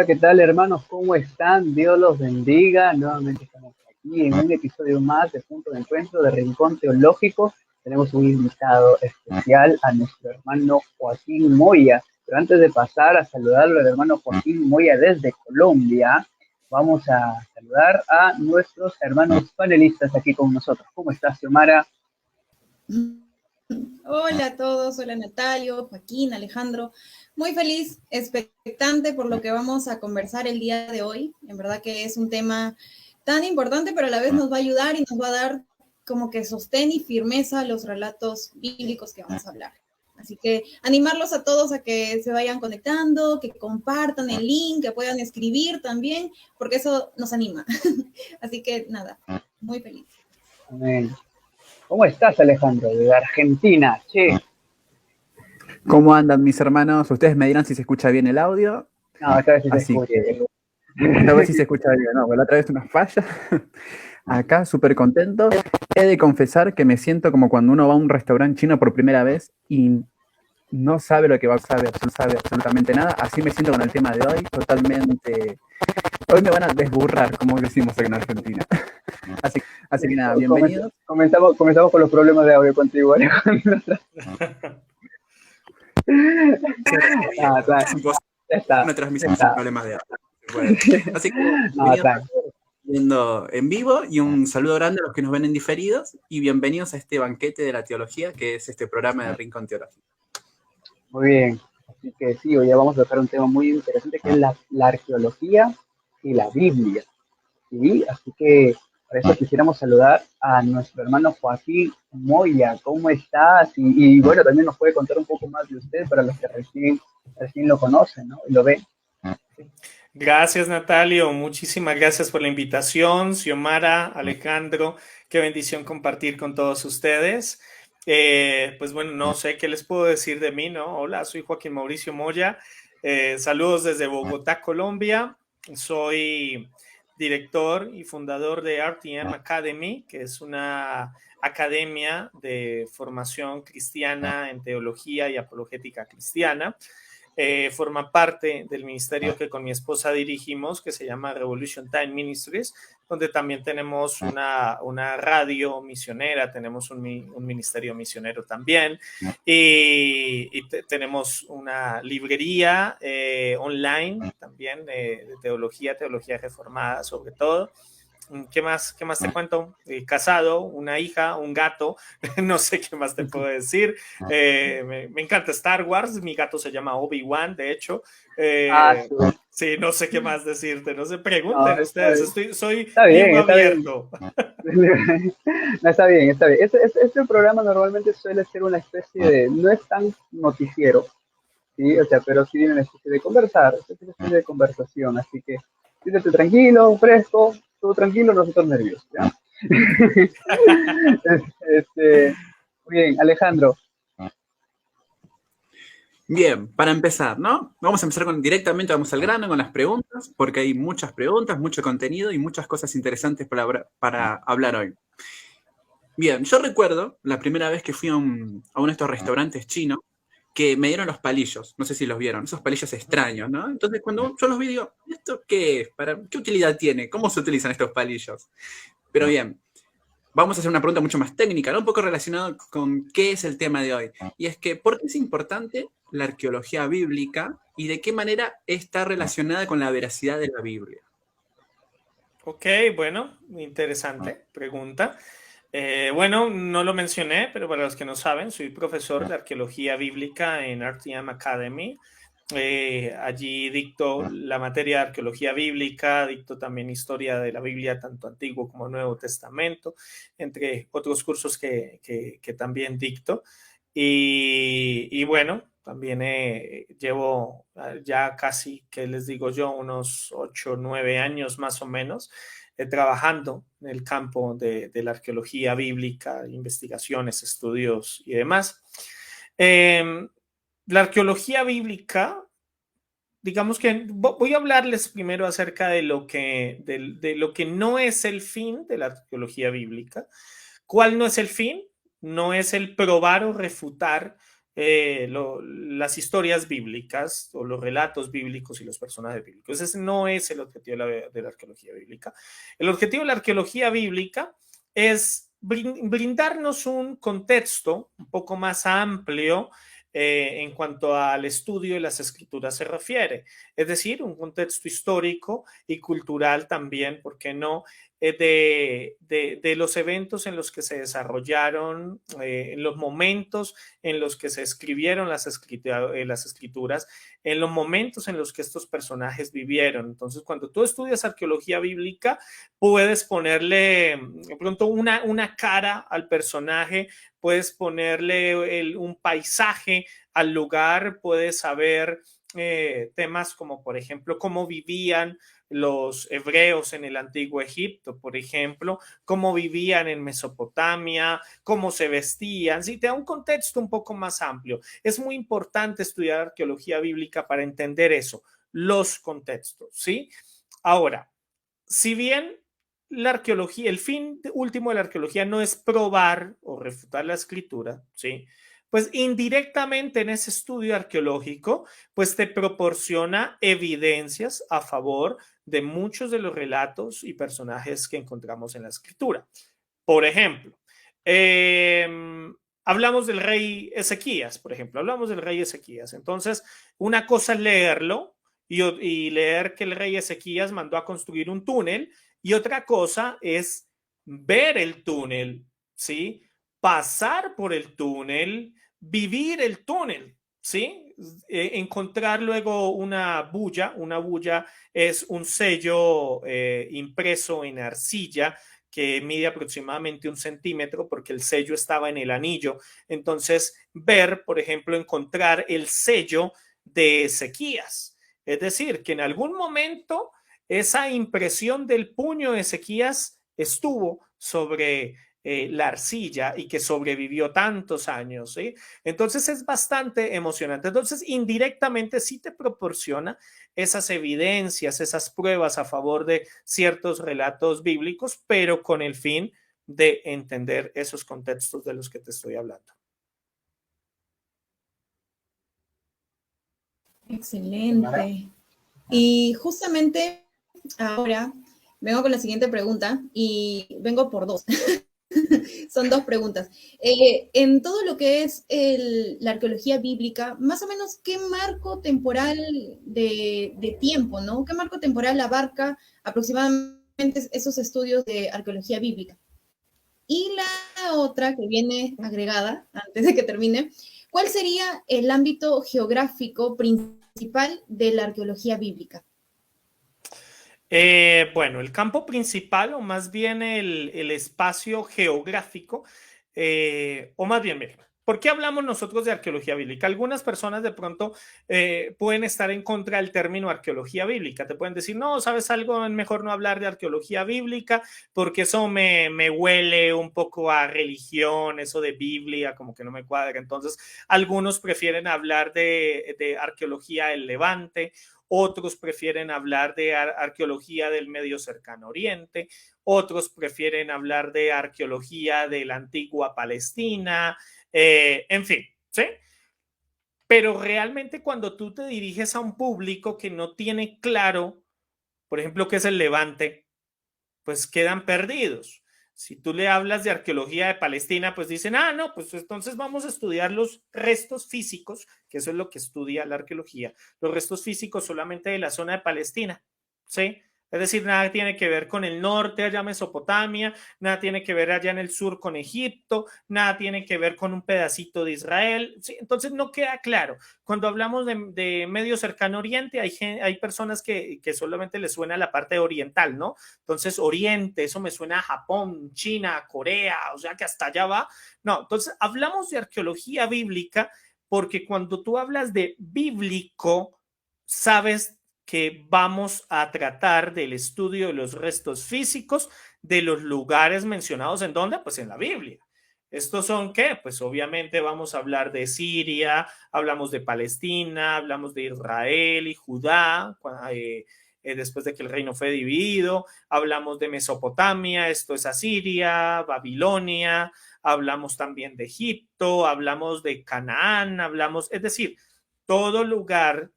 Hola, ¿qué tal, hermanos? ¿Cómo están? Dios los bendiga. Nuevamente estamos aquí en un episodio más de Punto de Encuentro de Rincón Teológico. Tenemos un invitado especial a nuestro hermano Joaquín Moya. Pero antes de pasar a saludarlo al hermano Joaquín Moya desde Colombia, vamos a saludar a nuestros hermanos panelistas aquí con nosotros. ¿Cómo estás, Xiomara? Hola a todos, hola Natalio, Joaquín, Alejandro. Muy feliz, expectante por lo que vamos a conversar el día de hoy. En verdad que es un tema tan importante, pero a la vez nos va a ayudar y nos va a dar como que sostén y firmeza a los relatos bíblicos que vamos a hablar. Así que animarlos a todos a que se vayan conectando, que compartan el link, que puedan escribir también, porque eso nos anima. Así que nada, muy feliz. Amén. ¿Cómo estás, Alejandro? De Argentina. Che, ¿Cómo andan mis hermanos? Ustedes me dirán si se escucha bien el audio. no, esta vez sí se Así escucha. que esta vez sí se escucha bien, ¿no? La otra vez una falla. Acá súper contento. He de confesar que me siento como cuando uno va a un restaurante chino por primera vez y no sabe lo que va a saber, no sabe absolutamente nada. Así me siento con el tema de hoy, totalmente. Hoy me van a desburrar, como decimos aquí en Argentina. Así que nada, bienvenidos. Comenzamos con los problemas de audio contigo, Alejandro. Ya está, Una ya transmisión sin está. problemas de audio. Bueno, así que No, bienvenidos está. a todos viendo en vivo y un saludo grande a los que nos ven en diferidos y bienvenidos a este banquete de la teología que es este programa de Rincón Teológico. Muy bien. Así que sí, hoy ya vamos a tocar un tema muy interesante que es la arqueología y la Biblia. ¿Sí? Así que por eso quisiéramos saludar a nuestro hermano Joaquín Moya. ¿Cómo estás? Y bueno, también nos puede contar un poco más de usted para los que recién lo conocen, ¿no? Y lo ven. Gracias, Natalio. Muchísimas gracias por la invitación. Xiomara, Alejandro, qué bendición compartir con todos ustedes. Pues bueno, no sé qué les puedo decir de mí, ¿no? Hola, soy Joaquín Mauricio Moya. Saludos desde Bogotá, Colombia. Soy director y fundador de RTM Academy, que es una academia de formación cristiana en teología y apologética cristiana. Forma parte del ministerio que con mi esposa dirigimos, que se llama Revolution Time Ministries, donde también tenemos una radio misionera, tenemos un ministerio misionero también, y tenemos una librería online también de teología reformada sobre todo. ¿Qué más te cuento? Casado, una hija, un gato, no sé qué más te puedo decir. Me encanta Star Wars, mi gato se llama Obi-Wan, de hecho. Sí, no sé qué más decirte, no se pregunten No, ustedes, soy está bien, libro está bien. abierto. No, está bien, está bien. Este programa normalmente suele ser una especie de, no es tan noticiero, ¿sí? O sea, pero sí viene una especie de conversar, es una especie de conversación, así que siéntate tranquilo, fresco, todo tranquilo, nosotros nerviosos, ¿ya? Este, muy bien, Alejandro. Bien, para empezar, ¿no? Vamos a empezar directamente, vamos al grano con las preguntas, porque hay muchas preguntas, mucho contenido y muchas cosas interesantes para hablar hoy. Bien, yo recuerdo la primera vez que fui a uno de estos restaurantes chinos que me dieron los palillos, no sé si los vieron, esos palillos extraños, ¿no? Entonces cuando yo los vi digo, ¿esto qué es? ¿Qué utilidad tiene? ¿Cómo se utilizan estos palillos? Pero bien, vamos a hacer una pregunta mucho más técnica, ¿no? Un poco relacionado con qué es el tema de hoy. Y es que, ¿por qué es importante la arqueología bíblica y de qué manera está relacionada con la veracidad de la Biblia? Ok, bueno, interesante pregunta. Bueno, no lo mencioné, pero para los que no saben, soy profesor de arqueología bíblica en RTM Academy. Allí dicto la materia de arqueología bíblica, dicto también historia de la Biblia, tanto Antiguo como Nuevo Testamento, entre otros cursos que también dicto. Y bueno, también llevo ya casi, que les digo yo, unos 8 o 9 años más o menos trabajando en el campo de la arqueología bíblica, investigaciones, estudios y demás. La arqueología bíblica, digamos que voy a hablarles primero acerca de de lo que no es el fin de la arqueología bíblica. ¿Cuál no es el fin? No es el probar o refutar las historias bíblicas o los relatos bíblicos y los personajes bíblicos. Ese no es el objetivo de la arqueología bíblica. El objetivo de la arqueología bíblica es brindarnos un contexto un poco más amplio en cuanto al estudio de las escrituras se refiere, es decir, un contexto histórico y cultural también, ¿por qué no?, de los eventos en los que se desarrollaron, en los momentos en los que se escribieron las escrituras, en los momentos en los que estos personajes vivieron. Entonces, cuando tú estudias arqueología bíblica, puedes ponerle de pronto una cara al personaje, puedes ponerle un paisaje al lugar, puedes saber temas como, por ejemplo, cómo vivían los hebreos en el antiguo Egipto, por ejemplo, cómo vivían en Mesopotamia, cómo se vestían, sí, te da un contexto un poco más amplio. Es muy importante estudiar arqueología bíblica para entender eso, los contextos, ¿sí? Ahora, si bien la arqueología, el fin último de la arqueología no es probar o refutar la escritura, ¿sí? Pues indirectamente en ese estudio arqueológico, pues te proporciona evidencias a favor de muchos de los relatos y personajes que encontramos en la escritura. Por ejemplo, hablamos del rey Ezequías, por ejemplo, hablamos del rey Ezequías. Entonces, una cosa es leerlo y leer que el rey Ezequías mandó a construir un túnel, y otra cosa es ver el túnel, ¿sí? Pasar por el túnel, vivir el túnel, ¿sí? Encontrar luego una bulla es un sello impreso en arcilla que mide aproximadamente 1 centímetro porque el sello estaba en el anillo. Entonces, ver, por ejemplo, encontrar el sello de Ezequías. Es decir, que en algún momento esa impresión del puño de Ezequías estuvo sobre la arcilla y que sobrevivió tantos años, ¿sí? Entonces es bastante emocionante. Entonces, indirectamente sí te proporciona esas evidencias, esas pruebas a favor de ciertos relatos bíblicos, pero con el fin de entender esos contextos de los que te estoy hablando. Excelente. Y justamente ahora vengo con la siguiente pregunta y vengo por dos. Son dos preguntas. En todo lo que es la arqueología bíblica, más o menos, ¿qué marco temporal de tiempo, ¿no? ¿Qué marco temporal abarca aproximadamente esos estudios de arqueología bíblica? Y la otra que viene agregada, antes de que termine, ¿cuál sería el ámbito geográfico principal de la arqueología bíblica? Bueno, el campo principal, o más bien el espacio geográfico, o más bien, miren, ¿por qué hablamos nosotros de arqueología bíblica? Algunas personas de pronto pueden estar en contra del término arqueología bíblica. Te pueden decir, no, ¿sabes algo? Es mejor no hablar de arqueología bíblica porque eso me huele un poco a religión, eso de Biblia, como que no me cuadra. Entonces, algunos prefieren hablar de arqueología del Levante, otros prefieren hablar de arqueología del Medio Cercano Oriente, otros prefieren hablar de arqueología de la antigua Palestina, en fin, ¿sí? Pero realmente cuando tú te diriges a un público que no tiene claro, por ejemplo, qué es el Levante, pues quedan perdidos. Si tú le hablas de arqueología de Palestina, pues dicen, ah, no, pues entonces vamos a estudiar los restos físicos, que eso es lo que estudia la arqueología, los restos físicos solamente de la zona de Palestina, ¿sí? Es decir, nada tiene que ver con el norte, allá Mesopotamia, nada tiene que ver allá en el sur con Egipto, nada tiene que ver con un pedacito de Israel, ¿sí? Entonces no queda claro. Cuando hablamos de Medio Cercano Oriente, hay personas que solamente les suena la parte oriental, ¿no? Entonces, Oriente, eso me suena a Japón, China, Corea, o sea que hasta allá va. No, entonces hablamos de arqueología bíblica porque cuando tú hablas de bíblico, sabes que vamos a tratar del estudio de los restos físicos de los lugares mencionados en dónde, pues en la Biblia. ¿Estos son qué? Pues obviamente vamos a hablar de Siria, hablamos de Palestina, hablamos de Israel y Judá, después de que el reino fue dividido. Hablamos de Mesopotamia, esto es Asiria, Babilonia, hablamos también de Egipto, hablamos de Canaán, es decir, todo lugar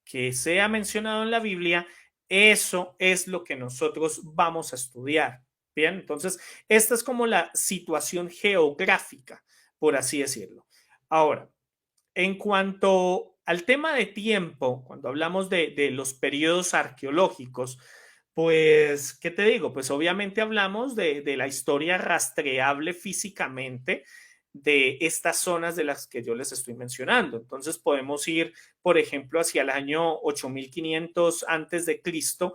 que sea mencionado en la Biblia, eso es lo que nosotros vamos a estudiar. Bien, entonces esta es como la situación geográfica, por así decirlo. Ahora, en cuanto al tema de tiempo, cuando hablamos de los periodos arqueológicos, pues, ¿qué te digo? Pues obviamente hablamos de la historia rastreable físicamente de estas zonas de las que yo les estoy mencionando. Entonces podemos ir, por ejemplo, hacia el año 8500 antes de Cristo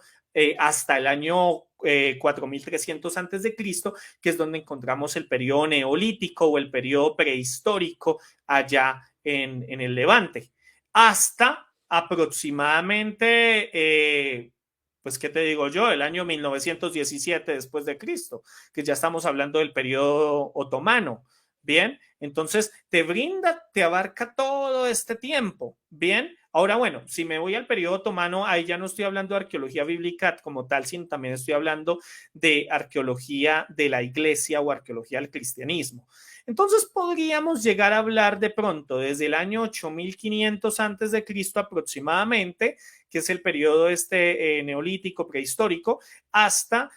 hasta el año 4300 antes de Cristo, que es donde encontramos el periodo neolítico o el periodo prehistórico allá en el Levante, hasta aproximadamente pues, ¿qué te digo yo? El año 1917 después de Cristo, que ya estamos hablando del periodo otomano. Bien, entonces te abarca todo este tiempo. Bien, ahora bueno, si me voy al periodo otomano, ahí ya no estoy hablando de arqueología bíblica como tal, sino también estoy hablando de arqueología de la iglesia o arqueología del cristianismo. Entonces podríamos llegar a hablar de pronto desde el año 8500 antes de Cristo aproximadamente, que es el periodo neolítico prehistórico, hasta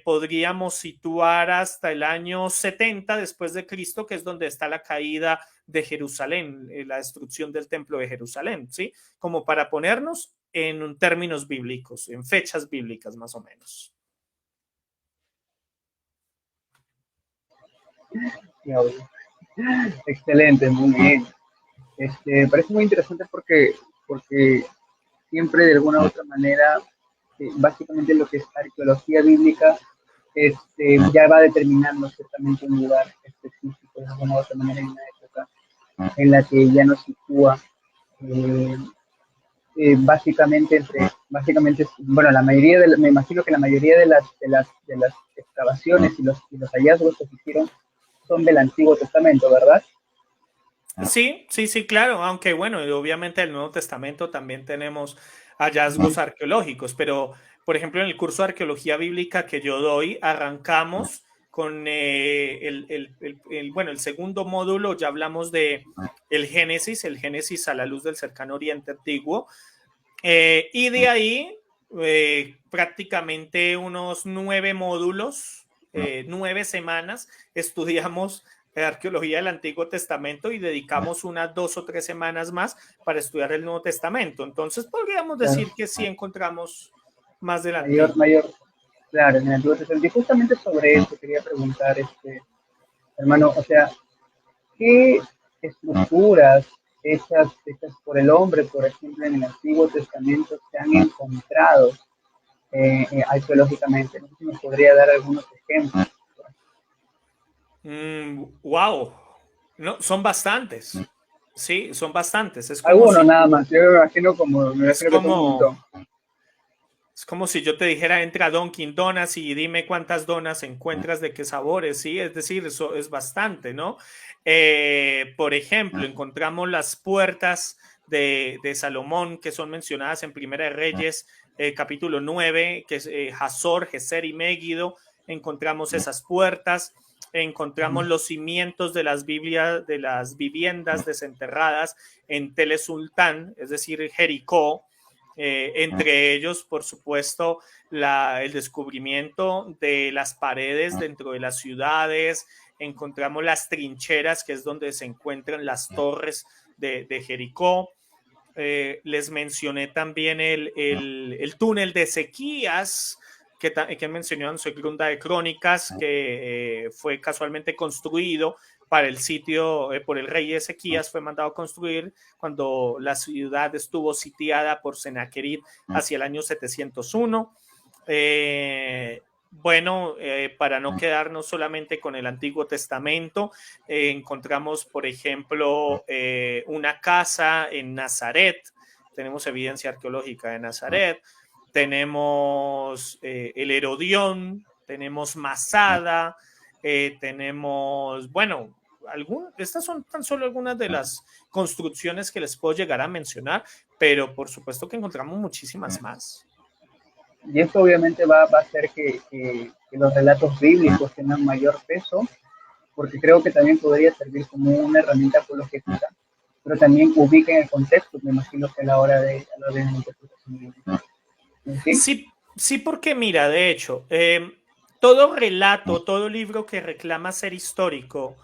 podríamos situar hasta el año 70 después de Cristo, que es donde está la caída de Jerusalén, la destrucción del templo de Jerusalén, ¿sí? Como para ponernos en términos bíblicos, en fechas bíblicas más o menos. Excelente, muy bien. Me parece muy interesante porque siempre de alguna u otra manera, básicamente lo que es arqueología bíblica, ya va determinando ciertamente un lugar específico, de alguna u otra manera, en una época en la que ya nos sitúa básicamente, bueno, me imagino que la mayoría de las excavaciones y los hallazgos que se hicieron son del Antiguo Testamento, ¿verdad? Sí, claro, aunque bueno, obviamente en el Nuevo Testamento también tenemos hallazgos arqueológicos, pero por ejemplo en el curso de arqueología bíblica que yo doy, arrancamos con el segundo módulo, ya hablamos de el Génesis a la luz del cercano Oriente Antiguo, y de ahí prácticamente unos 9 módulos, 9 semanas, estudiamos arqueología del Antiguo Testamento y dedicamos unas 2 o 3 semanas más para estudiar el Nuevo Testamento. Entonces podríamos decir que sí encontramos más del Antiguo. Claro, en el Antiguo Testamento. Y justamente sobre eso quería preguntar, hermano, o sea, ¿qué estructuras hechas por el hombre, por ejemplo, en el Antiguo Testamento, se han encontrado arqueológicamente? No sé si nos podría dar algunos ejemplos. Wow, no, son bastantes. Sí, son bastantes. Es como algunos nada más. Yo me imagino es como si yo te dijera, entra a Dunkin' Donuts y dime cuántas donas encuentras de qué sabores, ¿sí? Es decir, eso es bastante, ¿no? Por ejemplo, encontramos las puertas de Salomón que son mencionadas en Primera de Reyes, capítulo 9, que es Hazor, Geser y Megiddo. Encontramos esas puertas. Encontramos los cimientos de las viviendas desenterradas en Telesultán, es decir, Jericó. Entre ellos, por supuesto, el descubrimiento de las paredes dentro de las ciudades. Encontramos las trincheras, que es donde se encuentran las torres de Jericó. Les mencioné también el túnel de Ezequías, que mencionó en Segunda de Crónicas, que fue casualmente construido para el sitio, por el rey Ezequías, fue mandado a construir cuando la ciudad estuvo sitiada por Sennacherib hacia el año 701. Para no quedarnos solamente con el Antiguo Testamento, encontramos, por ejemplo, una casa en Nazaret. Tenemos evidencia arqueológica de Nazaret. Tenemos el Herodión, tenemos Masada, tenemos, bueno, estas son tan solo algunas de las construcciones que les puedo llegar a mencionar, pero por supuesto que encontramos muchísimas más. Y esto obviamente va a hacer que los relatos bíblicos tengan mayor peso, porque creo que también podría servir como una herramienta apologética, pero también ubica en el contexto, me imagino que a la hora de la interpretación. ¿Sí? Sí, sí, porque mira, de hecho, todo relato, todo libro que reclama ser histórico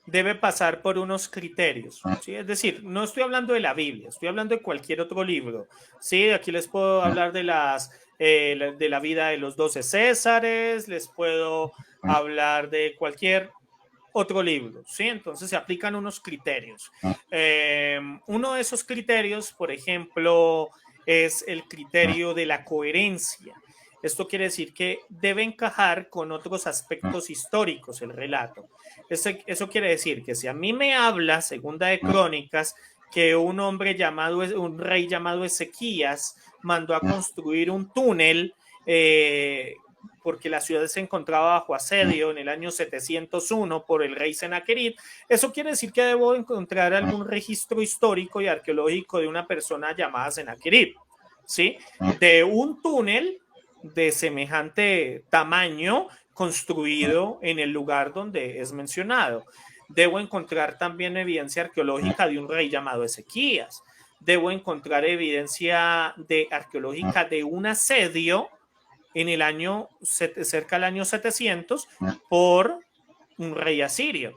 debe pasar por unos criterios, ¿sí? Es decir, no estoy hablando de la Biblia, estoy hablando de cualquier otro libro, ¿sí? Aquí les puedo hablar de de la vida de los 12 Césares, les puedo hablar de cualquier otro libro, ¿sí? Entonces se aplican unos criterios. Uno de esos criterios, por ejemplo, es el criterio de la coherencia. Esto quiere decir que debe encajar con otros aspectos históricos el relato. Eso quiere decir que si a mí me habla, Segunda de Crónicas, que un rey llamado Ezequías mandó a construir un túnel porque la ciudad se encontraba bajo asedio en el año 701 por el rey Sennacherib. Eso quiere decir que debo encontrar algún registro histórico y arqueológico de una persona llamada Sennacherib, ¿sí? De un túnel de semejante tamaño construido en el lugar donde es mencionado. Debo encontrar también evidencia arqueológica de un rey llamado Ezequías. Debo encontrar evidencia arqueológica de un asedio en el año, cerca del año 700, por un rey asirio.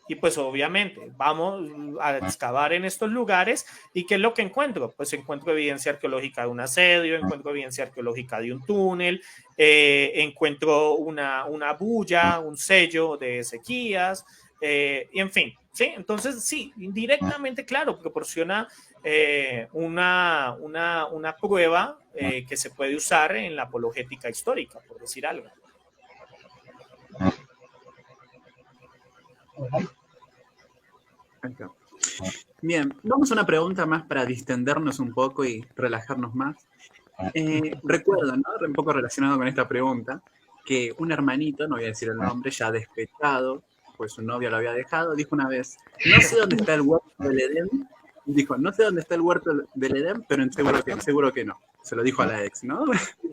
Y pues obviamente vamos a excavar en estos lugares y ¿qué es lo que encuentro? Pues encuentro evidencia arqueológica de un asedio, encuentro evidencia arqueológica de un túnel, encuentro una bulla, un sello de Ezequías, y en fin, ¿sí? Entonces sí, indirectamente, claro, proporciona una prueba que se puede usar en la apologética histórica, por decir algo. Bien, vamos a una pregunta más para distendernos un poco y relajarnos más. Recuerdo, ¿no? Un poco relacionado con esta pregunta, que un hermanito, no voy a decir el nombre, ya despechado, pues su novia lo había dejado, dijo una vez, no sé dónde está el huerto del Edén, dijo, no sé dónde está el huerto del Edén, pero seguro que no. Se lo dijo a la ex, ¿no?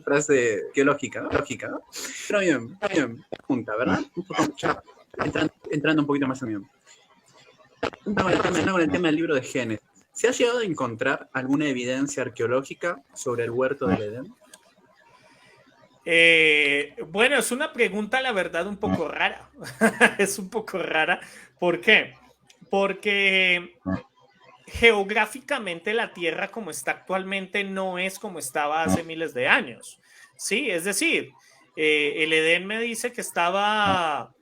Frase que lógica, ¿no? Lógica, ¿no? Pero bien, pregunta, ¿verdad? Un poco, ya, entrando un poquito más en mí. Con el tema del libro de Génesis. ¿Se ha llegado a encontrar alguna evidencia arqueológica sobre el huerto del Edén? Bueno, es una pregunta, la verdad, un poco rara. Es un poco rara. ¿Por qué? Porque geográficamente la Tierra como está actualmente no es como estaba hace miles de años. Sí, es decir, el Edén me dice que estaba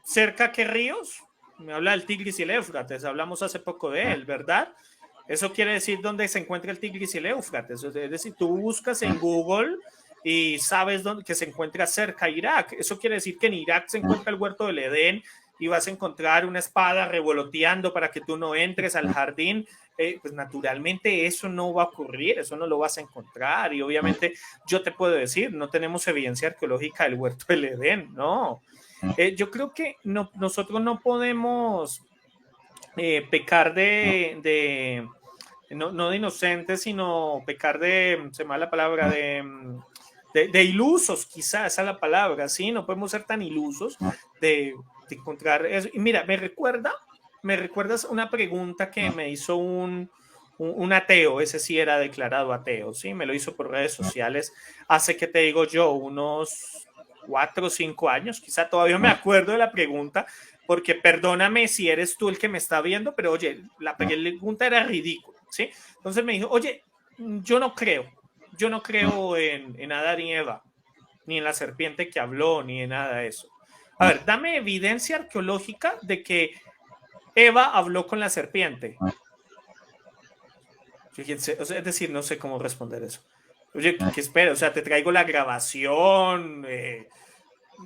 cerca que ríos. Me habla del Tigris y el Éufrates. Hablamos hace poco de él, ¿verdad? Eso quiere decir dónde se encuentra el Tigris y el Éufrates. Es decir, tú buscas en Google y sabes dónde, que se encuentra cerca Irak. Eso quiere decir que en Irak se encuentra el huerto del Edén y vas a encontrar una espada revoloteando para que tú no entres al jardín. Pues naturalmente eso no va a ocurrir, eso no lo vas a encontrar. Y obviamente yo te puedo decir, no tenemos evidencia arqueológica del huerto del Edén, no. Yo creo que nosotros no podemos pecar no de inocentes, sino pecar se me va la palabra, de ilusos, quizás esa es la palabra, ¿sí? No podemos ser tan ilusos de encontrar eso. Y mira, me recuerdas una pregunta que me hizo un ateo, ese sí era declarado ateo, ¿sí? Me lo hizo por redes sociales hace, que te digo yo, unos 4 o 5 años, quizá todavía me acuerdo de la pregunta, porque perdóname si eres tú el que me está viendo, pero oye, la pregunta era ridícula, ¿sí? Entonces me dijo, oye, yo no creo en Adán y Eva, ni en la serpiente que habló, ni en nada de eso. A ver, dame evidencia arqueológica de que Eva habló con la serpiente. Fíjense, o sea, es decir, no sé cómo responder eso. Oye, ¿qué espera? O sea, te traigo la grabación,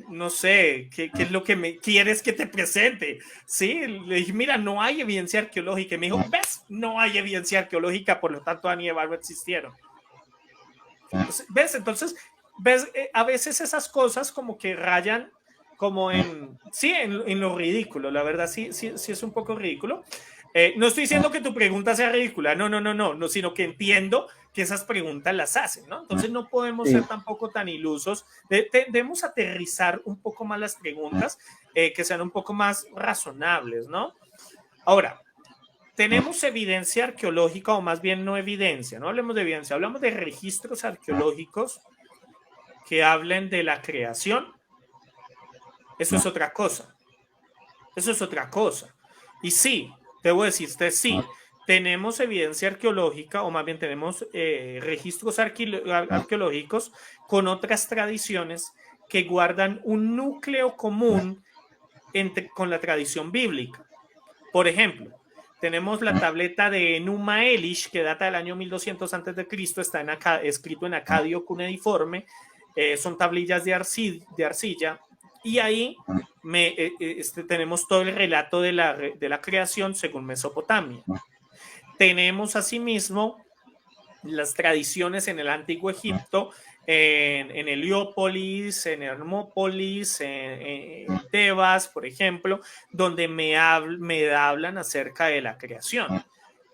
no sé, ¿qué es lo que me quieres que te presente? Sí, le dije, mira, no hay evidencia arqueológica. Y me dijo, ¿ves? No hay evidencia arqueológica, por lo tanto, Adán y Eva no existieron. ¿Ves? Entonces, ¿ves? A veces esas cosas como que rayan como en lo ridículo, la verdad sí es un poco ridículo. No estoy diciendo que tu pregunta sea ridícula, no, sino que entiendo que esas preguntas las hacen, ¿no? Entonces no podemos ser tampoco tan ilusos. Debemos aterrizar un poco más las preguntas, que sean un poco más razonables, ¿no? Ahora, tenemos evidencia arqueológica, o más bien no evidencia, no hablemos de evidencia, hablamos de registros arqueológicos que hablen de la creación. Eso es otra cosa. Eso es otra cosa. Y sí, debo decirte, sí, tenemos evidencia arqueológica, o más bien tenemos registros arqueológicos con otras tradiciones que guardan un núcleo común con la tradición bíblica. Por ejemplo, tenemos la tableta de Enuma Elish, que data del año 1200 a.C., está escrito en acadio cuneiforme, son tablillas de arcilla, y ahí tenemos todo el relato de la creación según Mesopotamia. Tenemos asimismo las tradiciones en el Antiguo Egipto, en Heliópolis, en Hermópolis, en Tebas, por ejemplo, donde me hablan acerca de la creación.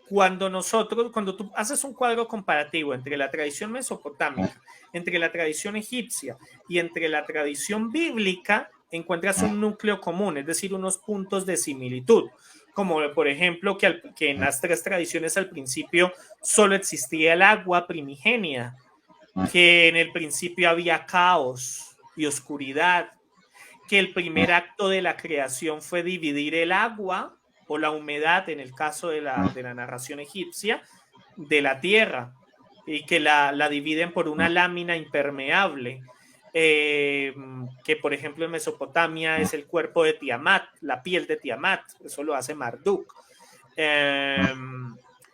Cuando tú haces un cuadro comparativo entre la tradición mesopotámica, entre la tradición egipcia y entre la tradición bíblica, encuentras un núcleo común, es decir, unos puntos de similitud, como por ejemplo que en las tres tradiciones al principio solo existía el agua primigenia, que en el principio había caos y oscuridad, que el primer acto de la creación fue dividir el agua o la humedad, en el caso de la narración egipcia, de la tierra, y que la dividen por una lámina impermeable, que por ejemplo en Mesopotamia es el cuerpo de Tiamat, la piel de Tiamat, eso lo hace Marduk.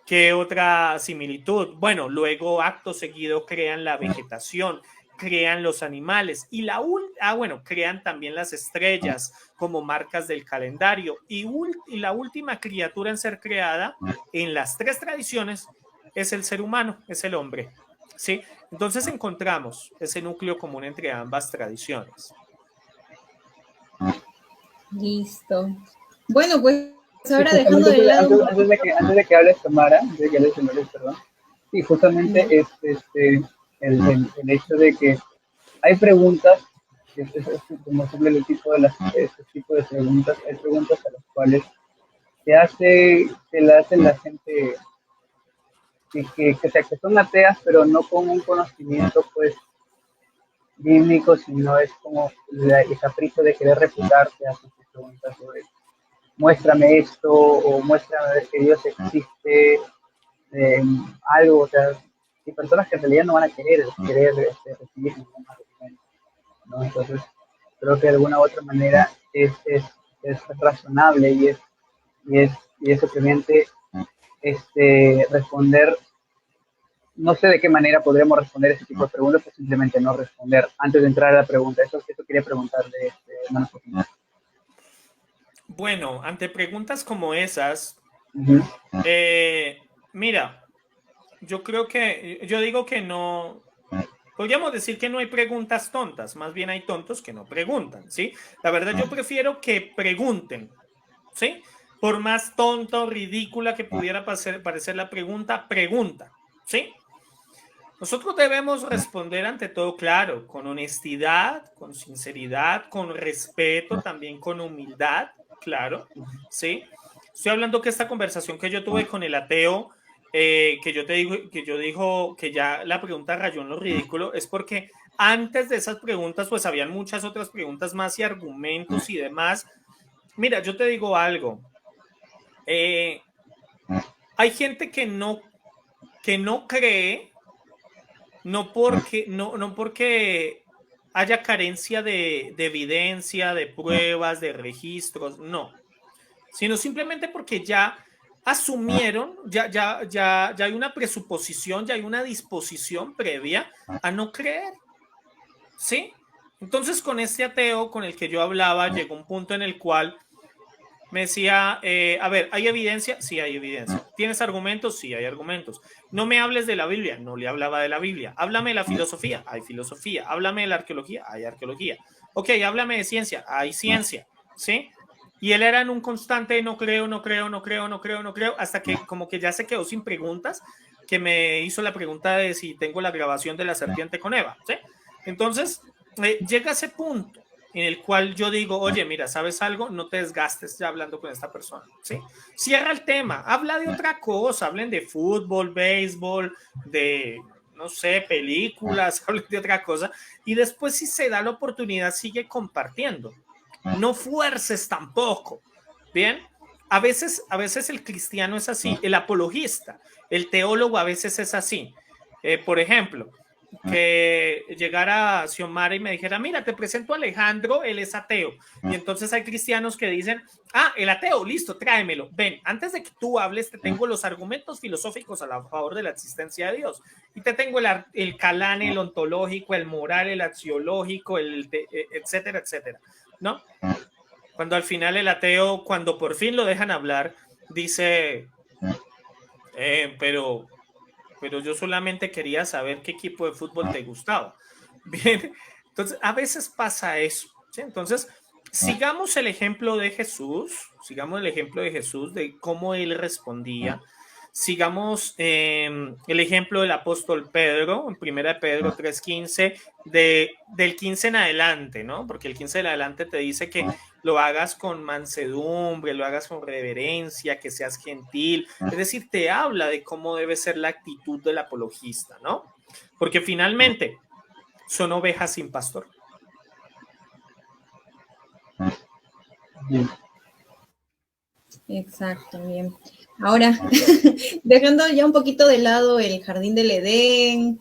¿Qué otra similitud? Bueno, luego acto seguido crean la vegetación, crean los animales y crean también las estrellas como marcas del calendario, y la última criatura en ser creada en las tres tradiciones es el ser humano, es el hombre, ¿sí? Entonces encontramos ese núcleo común entre ambas tradiciones. Listo. Bueno, pues ahora dejando de lado... Antes de que hables, Tamara, perdón. Sí, justamente es el hecho de que hay preguntas, como siempre el tipo de este tipo de preguntas, hay preguntas a las cuales se le hacen la gente que son ateas, pero no con un conocimiento pues bíblico, sino es como el capricho de querer refutarse a sus preguntas sobre muéstrame esto o muéstrame que Dios existe, algo, o sea, hay personas que en realidad no van a querer recibir ningún argumento, ¿no? Entonces, creo que de alguna u otra manera es razonable y es simplemente responder. No sé de qué manera podremos responder ese tipo de preguntas, pues simplemente no responder antes de entrar a la pregunta. Eso quería preguntarle, hermano. Bueno, ante preguntas como esas, mira, yo digo que no, podríamos decir que no hay preguntas tontas, más bien hay tontos que no preguntan, ¿sí? La verdad, yo prefiero que pregunten, ¿sí? Por más tonta o ridícula que pudiera parecer la pregunta, pregunta, ¿sí? Nosotros debemos responder ante todo, claro, con honestidad, con sinceridad, con respeto, también con humildad, claro, ¿sí? Estoy hablando que esta conversación que yo tuve con el ateo, que yo dijo que ya la pregunta rayó en lo ridículo, es porque antes de esas preguntas, pues habían muchas otras preguntas más y argumentos y demás. Mira, yo te digo algo. Hay gente que no cree, no porque haya carencia de evidencia, de pruebas, de registros, no, sino simplemente porque ya asumieron, ya hay una presuposición, ya hay una disposición previa a no creer, ¿sí? Entonces con este ateo con el que yo hablaba, llegó un punto en el cual me decía, a ver, ¿hay evidencia? Sí, hay evidencia. ¿Tienes argumentos? Sí, hay argumentos. No me hables de la Biblia. No le hablaba de la Biblia. Háblame de la filosofía. Hay filosofía. Háblame de la arqueología. Hay arqueología. Ok, háblame de ciencia. Hay ciencia. ¿Sí? Y él era en un constante no creo, hasta que como que ya se quedó sin preguntas, que me hizo la pregunta de si tengo la grabación de la serpiente con Eva, ¿sí? Entonces, llega ese punto en el cual yo digo, oye, mira, ¿sabes algo? No te desgastes ya hablando con esta persona, ¿sí? Cierra el tema, habla de otra cosa, hablen de fútbol, béisbol, de, no sé, películas, hablen de otra cosa, y después si se da la oportunidad sigue compartiendo. No fuerces tampoco, ¿bien? A veces el cristiano es así, el apologista, el teólogo a veces es así. Por ejemplo, que llegara Xiomara y me dijera, mira, te presento a Alejandro, él es ateo. Y entonces hay cristianos que dicen, ah, el ateo, listo, tráemelo. Ven, antes de que tú hables, te tengo los argumentos filosóficos a favor de la existencia de Dios. Y te tengo el calán, el ontológico, el moral, el axiológico, etcétera, etcétera, ¿no? Cuando al final el ateo, cuando por fin lo dejan hablar, dice, pero yo solamente quería saber qué equipo de fútbol te gustaba. Bien, entonces a veces pasa eso, ¿sí? Entonces, sigamos el ejemplo de Jesús, de cómo él respondía. Sigamos el ejemplo del apóstol Pedro, en 1 Pedro 3:15, del 15 en adelante, ¿no? Porque el 15 en adelante te dice que lo hagas con mansedumbre, lo hagas con reverencia, que seas gentil. Es decir, te habla de cómo debe ser la actitud del apologista, ¿no? Porque finalmente son ovejas sin pastor. Exacto, bien. Ahora, dejando ya un poquito de lado el jardín del Edén,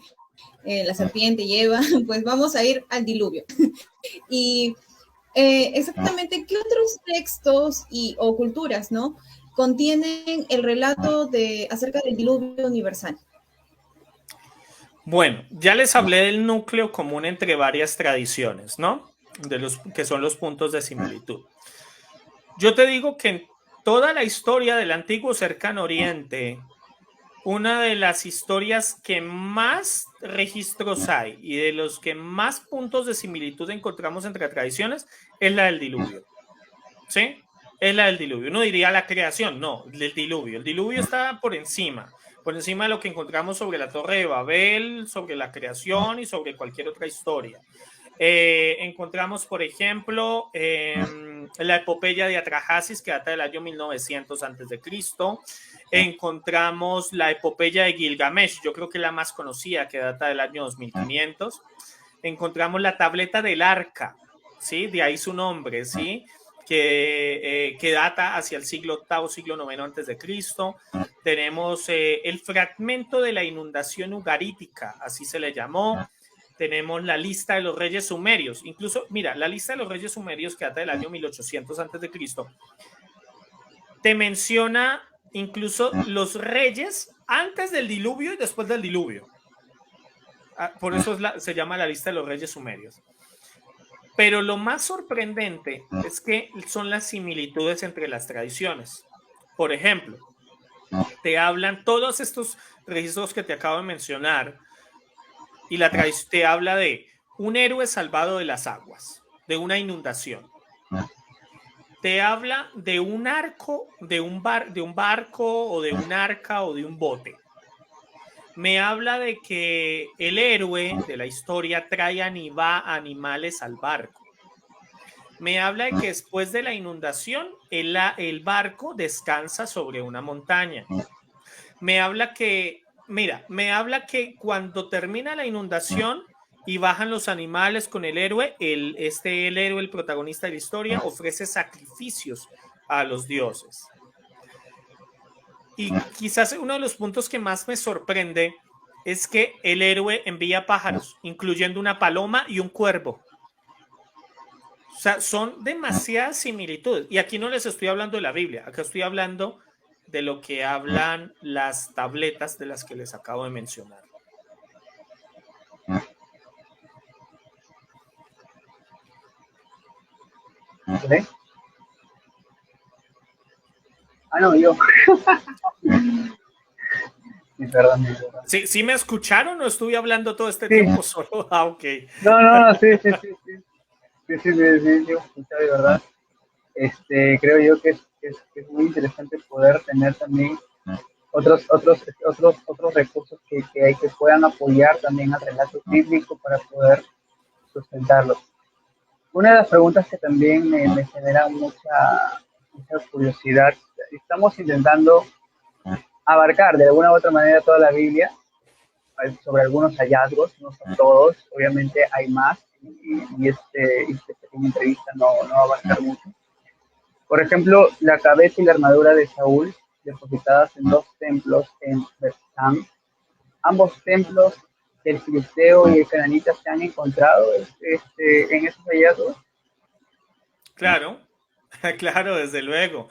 la serpiente y Eva, pues vamos a ir al diluvio. Y exactamente, ¿qué otros textos o culturas, ¿no?, contienen el relato acerca del diluvio universal? Bueno, ya les hablé del núcleo común entre varias tradiciones, ¿no? De los que son los puntos de similitud. Yo te digo que en toda la historia del antiguo Cercano Oriente, una de las historias que más registros hay y de los que más puntos de similitud encontramos entre tradiciones es la del diluvio. ¿Sí? Es la del diluvio. Uno diría la creación, no, el diluvio. El diluvio está por encima de lo que encontramos sobre la Torre de Babel, sobre la creación y sobre cualquier otra historia. Encontramos, por ejemplo, la epopeya de Atrahasis, que data del año 1900 a.C. Encontramos la epopeya de Gilgamesh, yo creo que la más conocida, que data del año 2500. Encontramos la tableta del arca, ¿sí? De ahí su nombre, ¿sí? Que data hacia el siglo VIII, siglo IX antes de Cristo. Tenemos el fragmento de la inundación ugarítica, así se le llamó. Tenemos la lista de los reyes sumerios. Incluso, mira, la lista de los reyes sumerios que data del año 1800 antes de Cristo te menciona incluso los reyes antes del diluvio y después del diluvio. Por eso se llama la lista de los reyes sumerios. Pero lo más sorprendente es que son las similitudes entre las tradiciones. Por ejemplo, te hablan todos estos registros que te acabo de mencionar y la tradición te habla de un héroe salvado de las aguas, de una inundación. Te habla de un arco, de un barco o de un arca o de un bote. Me habla de que el héroe de la historia trae animales al barco. Me habla de que después de la inundación el barco descansa sobre una montaña. Me habla que cuando termina la inundación y bajan los animales con el héroe, el héroe, el protagonista de la historia, ofrece sacrificios a los dioses. Y quizás uno de los puntos que más me sorprende es que el héroe envía pájaros, incluyendo una paloma y un cuervo. O sea, son demasiadas similitudes. Y aquí no les estoy hablando de la Biblia, acá estoy hablando de lo que hablan las tabletas de las que les acabo de mencionar. ¿Okay? No, yo. Perdón. ¿Sí me escucharon o estuve hablando todo este tiempo solo? Ok. No, sí, escuché de verdad. Creo yo que es muy interesante poder tener también otros recursos que puedan apoyar también al relato bíblico para poder sustentarlo. Una de las preguntas que también me genera mucha curiosidad, estamos intentando abarcar de alguna u otra manera toda la Biblia sobre algunos hallazgos, no son todos, obviamente hay más, y esta pequeña entrevista no va a abarcar mucho. Por ejemplo, la cabeza y la armadura de Saúl, depositadas en 2 templos en Bet-Shan. Ambos templos, el filisteo y el cananita, se han encontrado en esos hallazgos. Claro, claro, desde luego.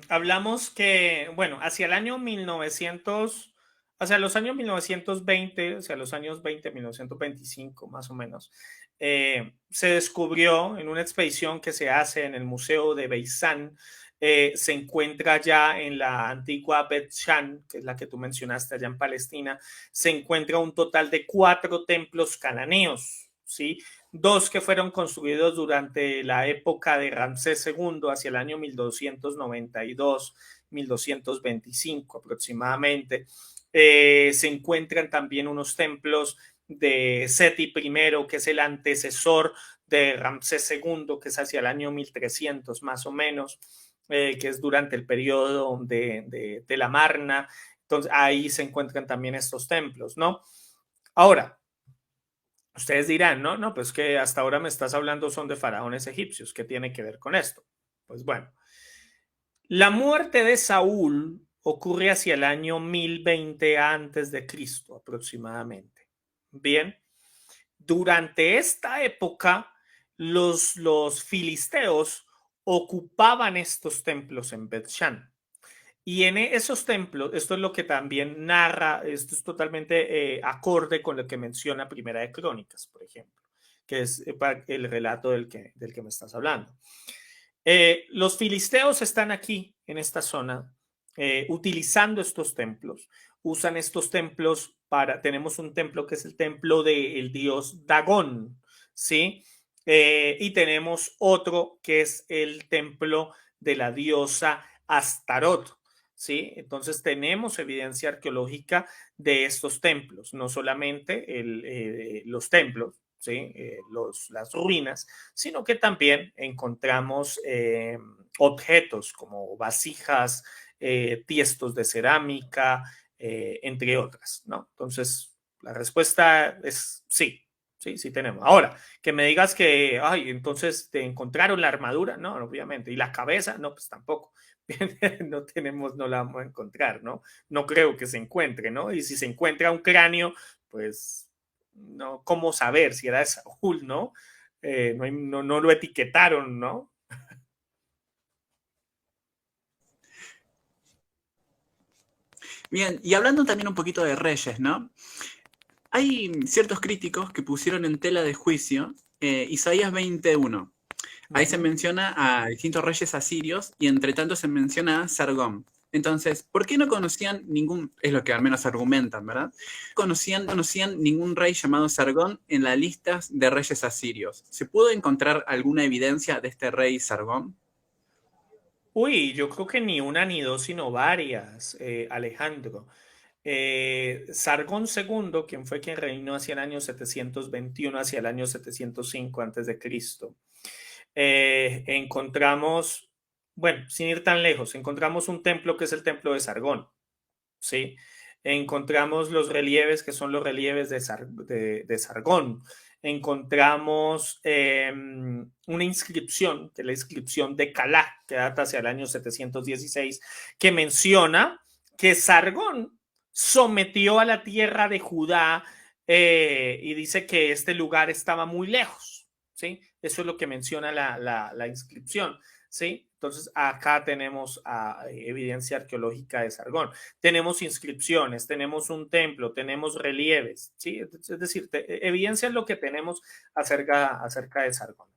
Hablamos que, bueno, hacia el año 1900, hacia los años 1920, hacia los años 20, 1925 más o menos, se descubrió en una expedición que se hace en el Museo de Beisán, se encuentra ya en la antigua Bet-Shan, que es la que tú mencionaste allá en Palestina, se encuentra un total de 4 templos cananeos, ¿sí? 2 que fueron construidos durante la época de Ramsés II, hacia el año 1292, 1225 aproximadamente. Se encuentran también unos templos de Seti I, que es el antecesor de Ramsés II, que es hacia el año 1300 más o menos, que es durante el periodo de la Marna. Entonces ahí se encuentran también estos templos, ¿no? Ahora, ustedes dirán, no, pues que hasta ahora me estás hablando son de faraones egipcios. ¿Qué tiene que ver con esto? Pues bueno, la muerte de Saúl ocurre hacia el año 1020 antes de Cristo aproximadamente. Bien, durante esta época los filisteos ocupaban estos templos en Bet-Shan. Y en esos templos, esto es lo que también narra, esto es totalmente acorde con lo que menciona Primera de Crónicas, por ejemplo, que es el relato del que me estás hablando. Los filisteos están aquí, en esta zona, utilizando estos templos. Usan estos templos tenemos un templo que es el templo del dios Dagón, ¿sí? Y tenemos otro que es el templo de la diosa Astarot, ¿sí? Entonces tenemos evidencia arqueológica de estos templos, no solamente los templos, ¿sí? Las ruinas, sino que también encontramos objetos como vasijas, tiestos de cerámica, entre otras, ¿no? Entonces, la respuesta es sí. Sí tenemos. Ahora, que me digas que, entonces te encontraron la armadura, no, obviamente, y la cabeza, no, pues tampoco. No la vamos a encontrar, ¿no? No creo que se encuentre, ¿no? Y si se encuentra un cráneo, pues, no, ¿cómo saber si era de Saúl, ¿no? No lo etiquetaron, ¿no? Bien, y hablando también un poquito de reyes, ¿no? Hay ciertos críticos que pusieron en tela de juicio Isaías 21. Ahí se menciona a distintos reyes asirios y entre tanto se menciona a Sargón. Entonces, ¿por qué no conocían es lo que al menos argumentan, ¿verdad? Conocían ningún rey llamado Sargón en las listas de reyes asirios. ¿Se pudo encontrar alguna evidencia de este rey Sargón? Uy, yo creo que ni una ni dos, sino varias, Alejandro. Sargón II, quien fue quien reinó hacia el año 721, hacia el año 705 antes de Cristo. Encontramos, bueno, sin ir tan lejos, encontramos un templo que es el templo de Sargón, ¿sí? Encontramos los relieves que son los relieves de Sargón. Encontramos una inscripción, que es la inscripción de Calá, que data hacia el año 716, que menciona que Sargón sometió a la tierra de Judá y dice que este lugar estaba muy lejos, ¿sí? Eso es lo que menciona la inscripción, ¿sí? Entonces acá tenemos evidencia arqueológica de Sargón. Tenemos inscripciones, tenemos un templo, tenemos relieves, ¿sí? Es decir, evidencia es lo que tenemos acerca de Sargón.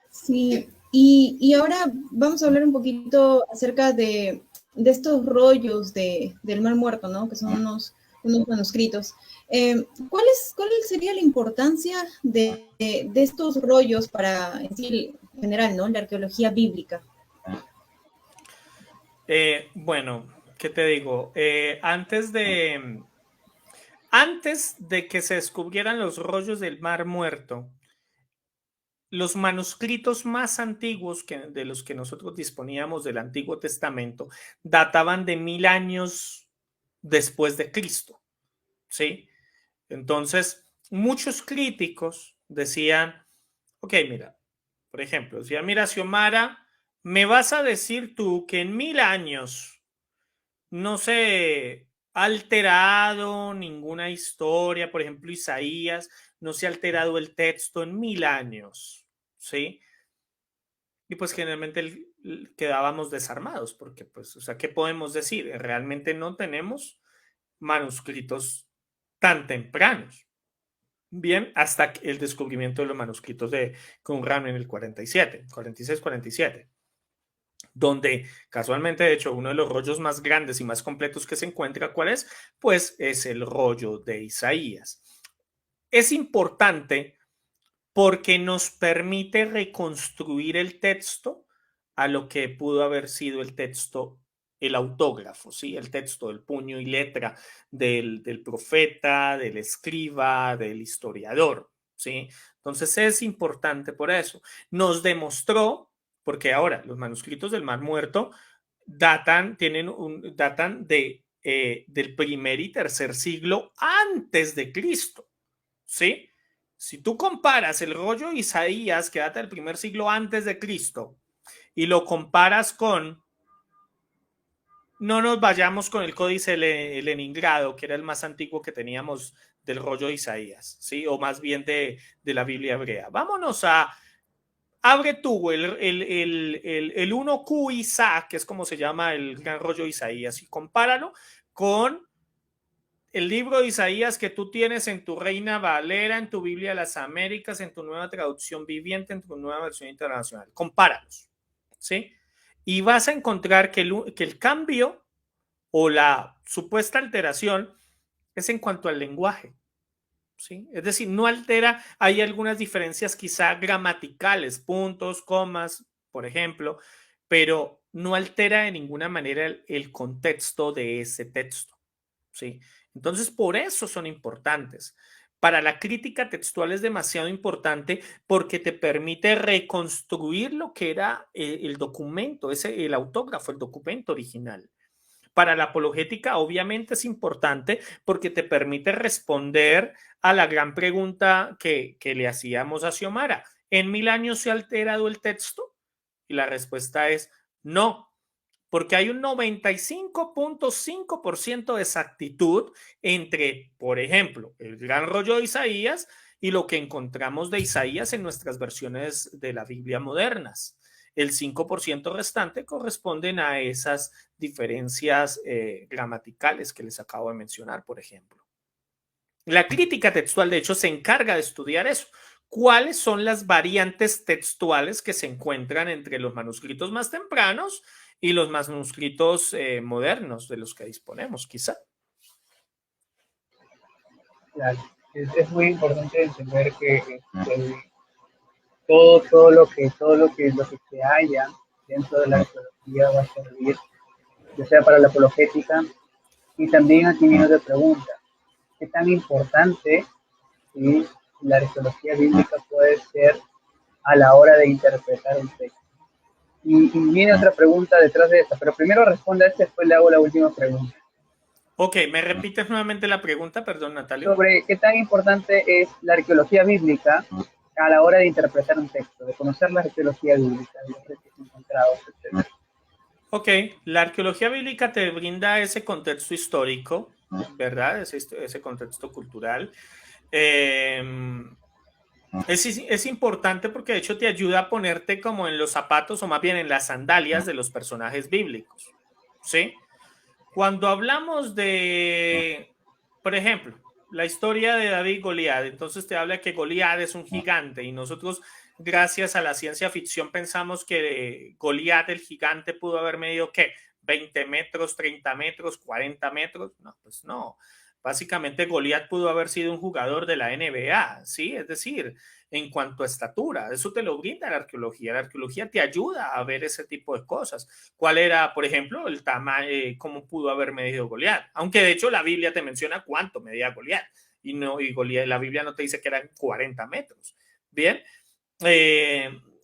Sí, y ahora vamos a hablar un poquito acerca de estos rollos del Mar Muerto, ¿no? Que son unos manuscritos. ¿Cuál sería la importancia de estos rollos para, en sí, en general, ¿no? La arqueología bíblica. Bueno, ¿qué te digo? Antes de que se descubrieran los rollos del Mar Muerto, los manuscritos más antiguos de los que nosotros disponíamos del Antiguo Testamento databan de 1000 años después de Cristo, ¿sí? Entonces, muchos críticos decían, ok, mira, por ejemplo, decía, mira, Xiomara, ¿me vas a decir tú que en 1000 años no se ha alterado ninguna historia? Por ejemplo, Isaías, no se ha alterado el texto en 1000 años, ¿sí? Y pues generalmente quedábamos desarmados porque, pues, o sea, ¿qué podemos decir? Realmente no tenemos manuscritos tan tempranos. Bien, hasta el descubrimiento de los manuscritos de Qumran en el 47, 46, 47, donde casualmente, de hecho, uno de los rollos más grandes y más completos que se encuentra, ¿cuál es? Pues es el rollo de Isaías. Es importante porque nos permite reconstruir el texto a lo que pudo haber sido el texto, el autógrafo, ¿sí? El texto, el puño y letra del profeta, del escriba, del historiador, ¿sí? Entonces es importante por eso. Nos demostró, porque ahora los manuscritos del Mar Muerto datan del primer y tercer siglo antes de Cristo, ¿sí? Si tú comparas el rollo de Isaías, que data del primer siglo antes de Cristo, y lo comparas con, no nos vayamos con el Códice Leningrado, que era el más antiguo que teníamos del rollo de Isaías, ¿sí? O más bien de la Biblia hebrea. Vámonos abre tú el 1Q Isaac, que es como se llama el gran rollo de Isaías, y compáralo con el libro de Isaías que tú tienes en tu Reina Valera, en tu Biblia de las Américas, en tu nueva traducción viviente, en tu nueva versión internacional. Compáralos, ¿sí? Y vas a encontrar que el cambio o la supuesta alteración es en cuanto al lenguaje, ¿sí? Es decir, no altera, hay algunas diferencias quizá gramaticales, puntos, comas, por ejemplo, pero no altera de ninguna manera el contexto de ese texto, ¿sí? Entonces, por eso son importantes. Para la crítica textual es demasiado importante porque te permite reconstruir lo que era el documento, el autógrafo, el documento original. Para la apologética, obviamente es importante porque te permite responder a la gran pregunta que le hacíamos a Xiomara. ¿En 1000 años se ha alterado el texto? Y la respuesta es no, porque hay un 95.5% de exactitud entre, por ejemplo, el gran rollo de Isaías y lo que encontramos de Isaías en nuestras versiones de la Biblia modernas. El 5% restante corresponden a esas diferencias gramaticales que les acabo de mencionar, por ejemplo. La crítica textual, de hecho, se encarga de estudiar eso. ¿Cuáles son las variantes textuales que se encuentran entre los manuscritos más tempranos y los manuscritos modernos de los que disponemos, quizá? Claro. Es muy importante entender que todo lo que se haya dentro de la arqueología va a servir, ya sea para la apologética. Y también aquí viene otra pregunta: ¿qué tan importante, ¿sí?, la arqueología bíblica puede ser a la hora de interpretar un texto? Y viene otra pregunta detrás de esta, pero primero responda a esta, después le hago la última pregunta. Ok, ¿me repites nuevamente la pregunta? Perdón, Natalio. Sobre qué tan importante es la arqueología bíblica a la hora de interpretar un texto, de conocer la arqueología bíblica, los textos encontrados, etc. Ok, la arqueología bíblica te brinda ese contexto histórico, ¿verdad? Ese contexto cultural. Es importante porque de hecho te ayuda a ponerte como en los zapatos o más bien en las sandalias de los personajes bíblicos, ¿sí? Cuando hablamos de, por ejemplo, la historia de David y Goliat, entonces te habla que Goliat es un gigante y nosotros, gracias a la ciencia ficción, pensamos que Goliat, el gigante, pudo haber medido, ¿qué? 20 metros, 30 metros, 40 metros. No, pues no. Básicamente Goliat pudo haber sido un jugador de la NBA, ¿sí? Es decir, en cuanto a estatura, eso te lo brinda la arqueología. La arqueología te ayuda a ver ese tipo de cosas. ¿Cuál era, por ejemplo, el tamaño, cómo pudo haber medido Goliat? Aunque de hecho la Biblia te menciona cuánto medía Goliat. Y Goliat, la Biblia no te dice que eran 40 metros. Bien,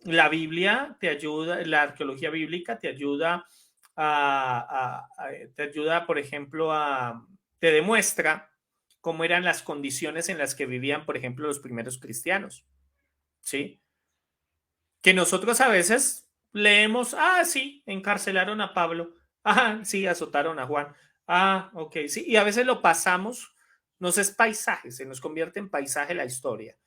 la Biblia te ayuda, la arqueología bíblica te ayuda te ayuda, por ejemplo, te demuestra cómo eran las condiciones en las que vivían, por ejemplo, los primeros cristianos, ¿sí? Que nosotros a veces leemos, sí, encarcelaron a Pablo, sí, azotaron a Juan, ok, sí, y a veces lo pasamos, nos es paisaje, se nos convierte en paisaje la historia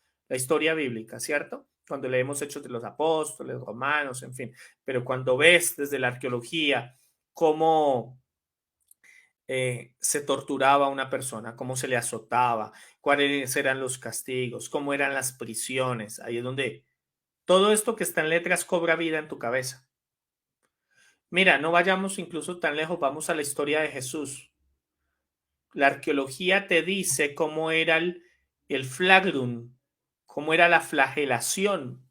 bíblica, ¿cierto? Cuando leemos Hechos de los Apóstoles, Romanos, en fin, pero cuando ves desde la arqueología cómo se torturaba a una persona, cómo se le azotaba, cuáles eran los castigos, cómo eran las prisiones, ahí es donde todo esto que está en letras cobra vida en tu cabeza. Mira, no vayamos incluso tan lejos, vamos a la historia de Jesús. La arqueología te dice cómo era el flagrum, cómo era la flagelación.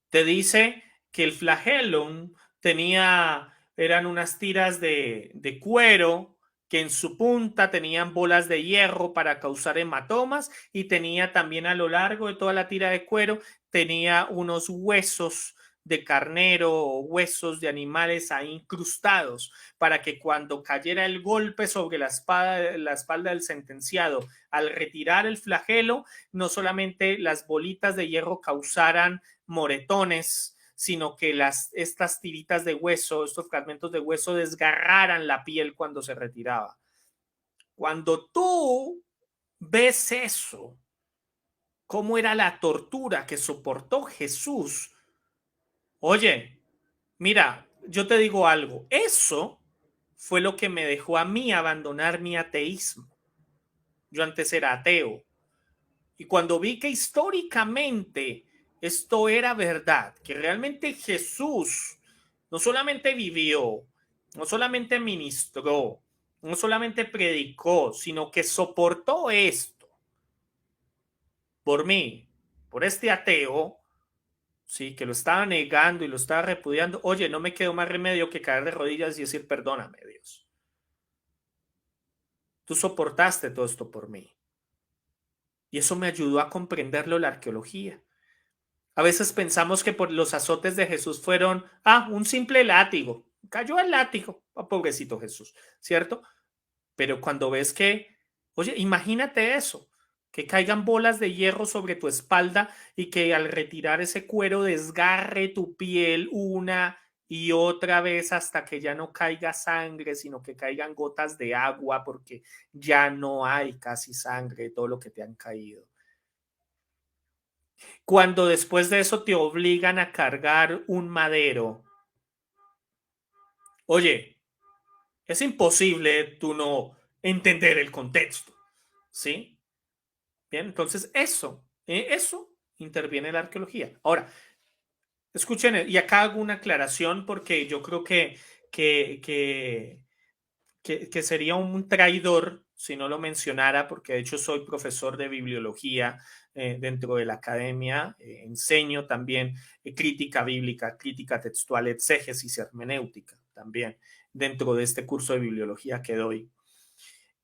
Te dice que el flagellum eran unas tiras de cuero que en su punta tenían bolas de hierro para causar hematomas y tenía también a lo largo de toda la tira de cuero, tenía unos huesos de carnero o huesos de animales ahí incrustados para que cuando cayera el golpe sobre la espalda del sentenciado al retirar el flagelo, no solamente las bolitas de hierro causaran moretones, sino que estas tiritas de hueso, estos fragmentos de hueso desgarraran la piel cuando se retiraba. Cuando tú ves eso, cómo era la tortura que soportó Jesús, oye, mira, yo te digo algo, eso fue lo que me dejó a mí abandonar mi ateísmo. Yo antes era ateo. Y cuando vi que históricamente esto era verdad, que realmente Jesús no solamente vivió, no solamente ministró, no solamente predicó, sino que soportó esto por mí, por este ateo, sí, que lo estaba negando y lo estaba repudiando. Oye, no me quedó más remedio que caer de rodillas y decir, perdóname, Dios. Tú soportaste todo esto por mí. Y eso me ayudó a comprenderlo la arqueología. A veces pensamos que por los azotes de Jesús fueron, un simple látigo. Cayó el látigo, pobrecito Jesús, ¿cierto? Pero cuando ves que, oye, imagínate eso, que caigan bolas de hierro sobre tu espalda y que al retirar ese cuero desgarre tu piel una y otra vez hasta que ya no caiga sangre, sino que caigan gotas de agua porque ya no hay casi sangre de todo lo que te han caído. Cuando después de eso te obligan a cargar un madero. Oye, es imposible tú no entender el contexto, ¿sí? Bien, entonces eso interviene la arqueología. Ahora, escuchen, y acá hago una aclaración porque yo creo que sería un traidor si no lo mencionara, porque de hecho soy profesor de bibliología dentro de la academia, enseño también crítica bíblica, crítica textual, exégesis y hermenéutica también dentro de este curso de bibliología que doy.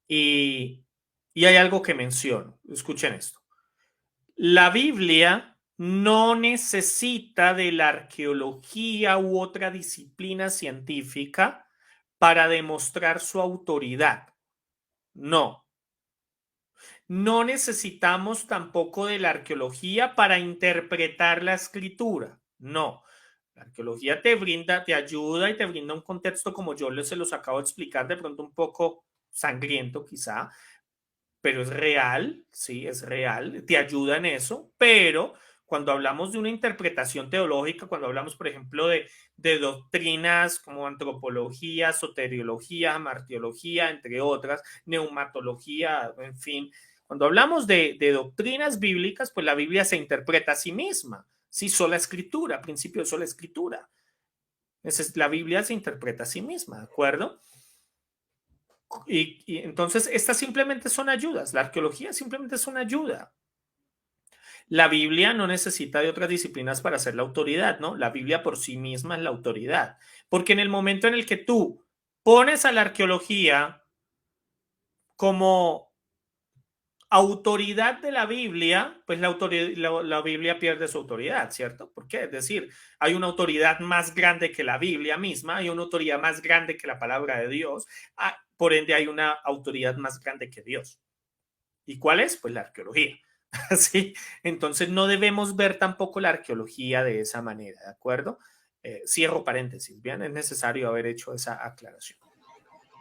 Y hay algo que menciono, escuchen esto. La Biblia no necesita de la arqueología u otra disciplina científica para demostrar su autoridad. No. No necesitamos tampoco de la arqueología para interpretar la escritura. No. La arqueología te ayuda y te brinda un contexto como yo se los acabo de explicar, de pronto un poco sangriento quizá, pero es real, sí, es real, te ayuda en eso, pero cuando hablamos de una interpretación teológica, cuando hablamos, por ejemplo, de doctrinas como antropología, soteriología, martiología, entre otras, neumatología, en fin, cuando hablamos de doctrinas bíblicas, pues la Biblia se interpreta a sí misma, sí, sola escritura, principio de sola escritura. Entonces, la Biblia se interpreta a sí misma, ¿de acuerdo? Y entonces estas simplemente son ayudas. La arqueología simplemente es una ayuda. La Biblia no necesita de otras disciplinas para ser la autoridad, ¿no? La Biblia por sí misma es la autoridad. Porque en el momento en el que tú pones a la arqueología como autoridad de la Biblia, pues la Biblia pierde su autoridad, ¿cierto? ¿Por qué? Es decir, hay una autoridad más grande que la Biblia misma, hay una autoridad más grande que la palabra de Dios, por ende hay una autoridad más grande que Dios. ¿Y cuál es? Pues la arqueología. ¿Sí? Entonces no debemos ver tampoco la arqueología de esa manera, ¿de acuerdo? Cierro paréntesis, bien, es necesario haber hecho esa aclaración.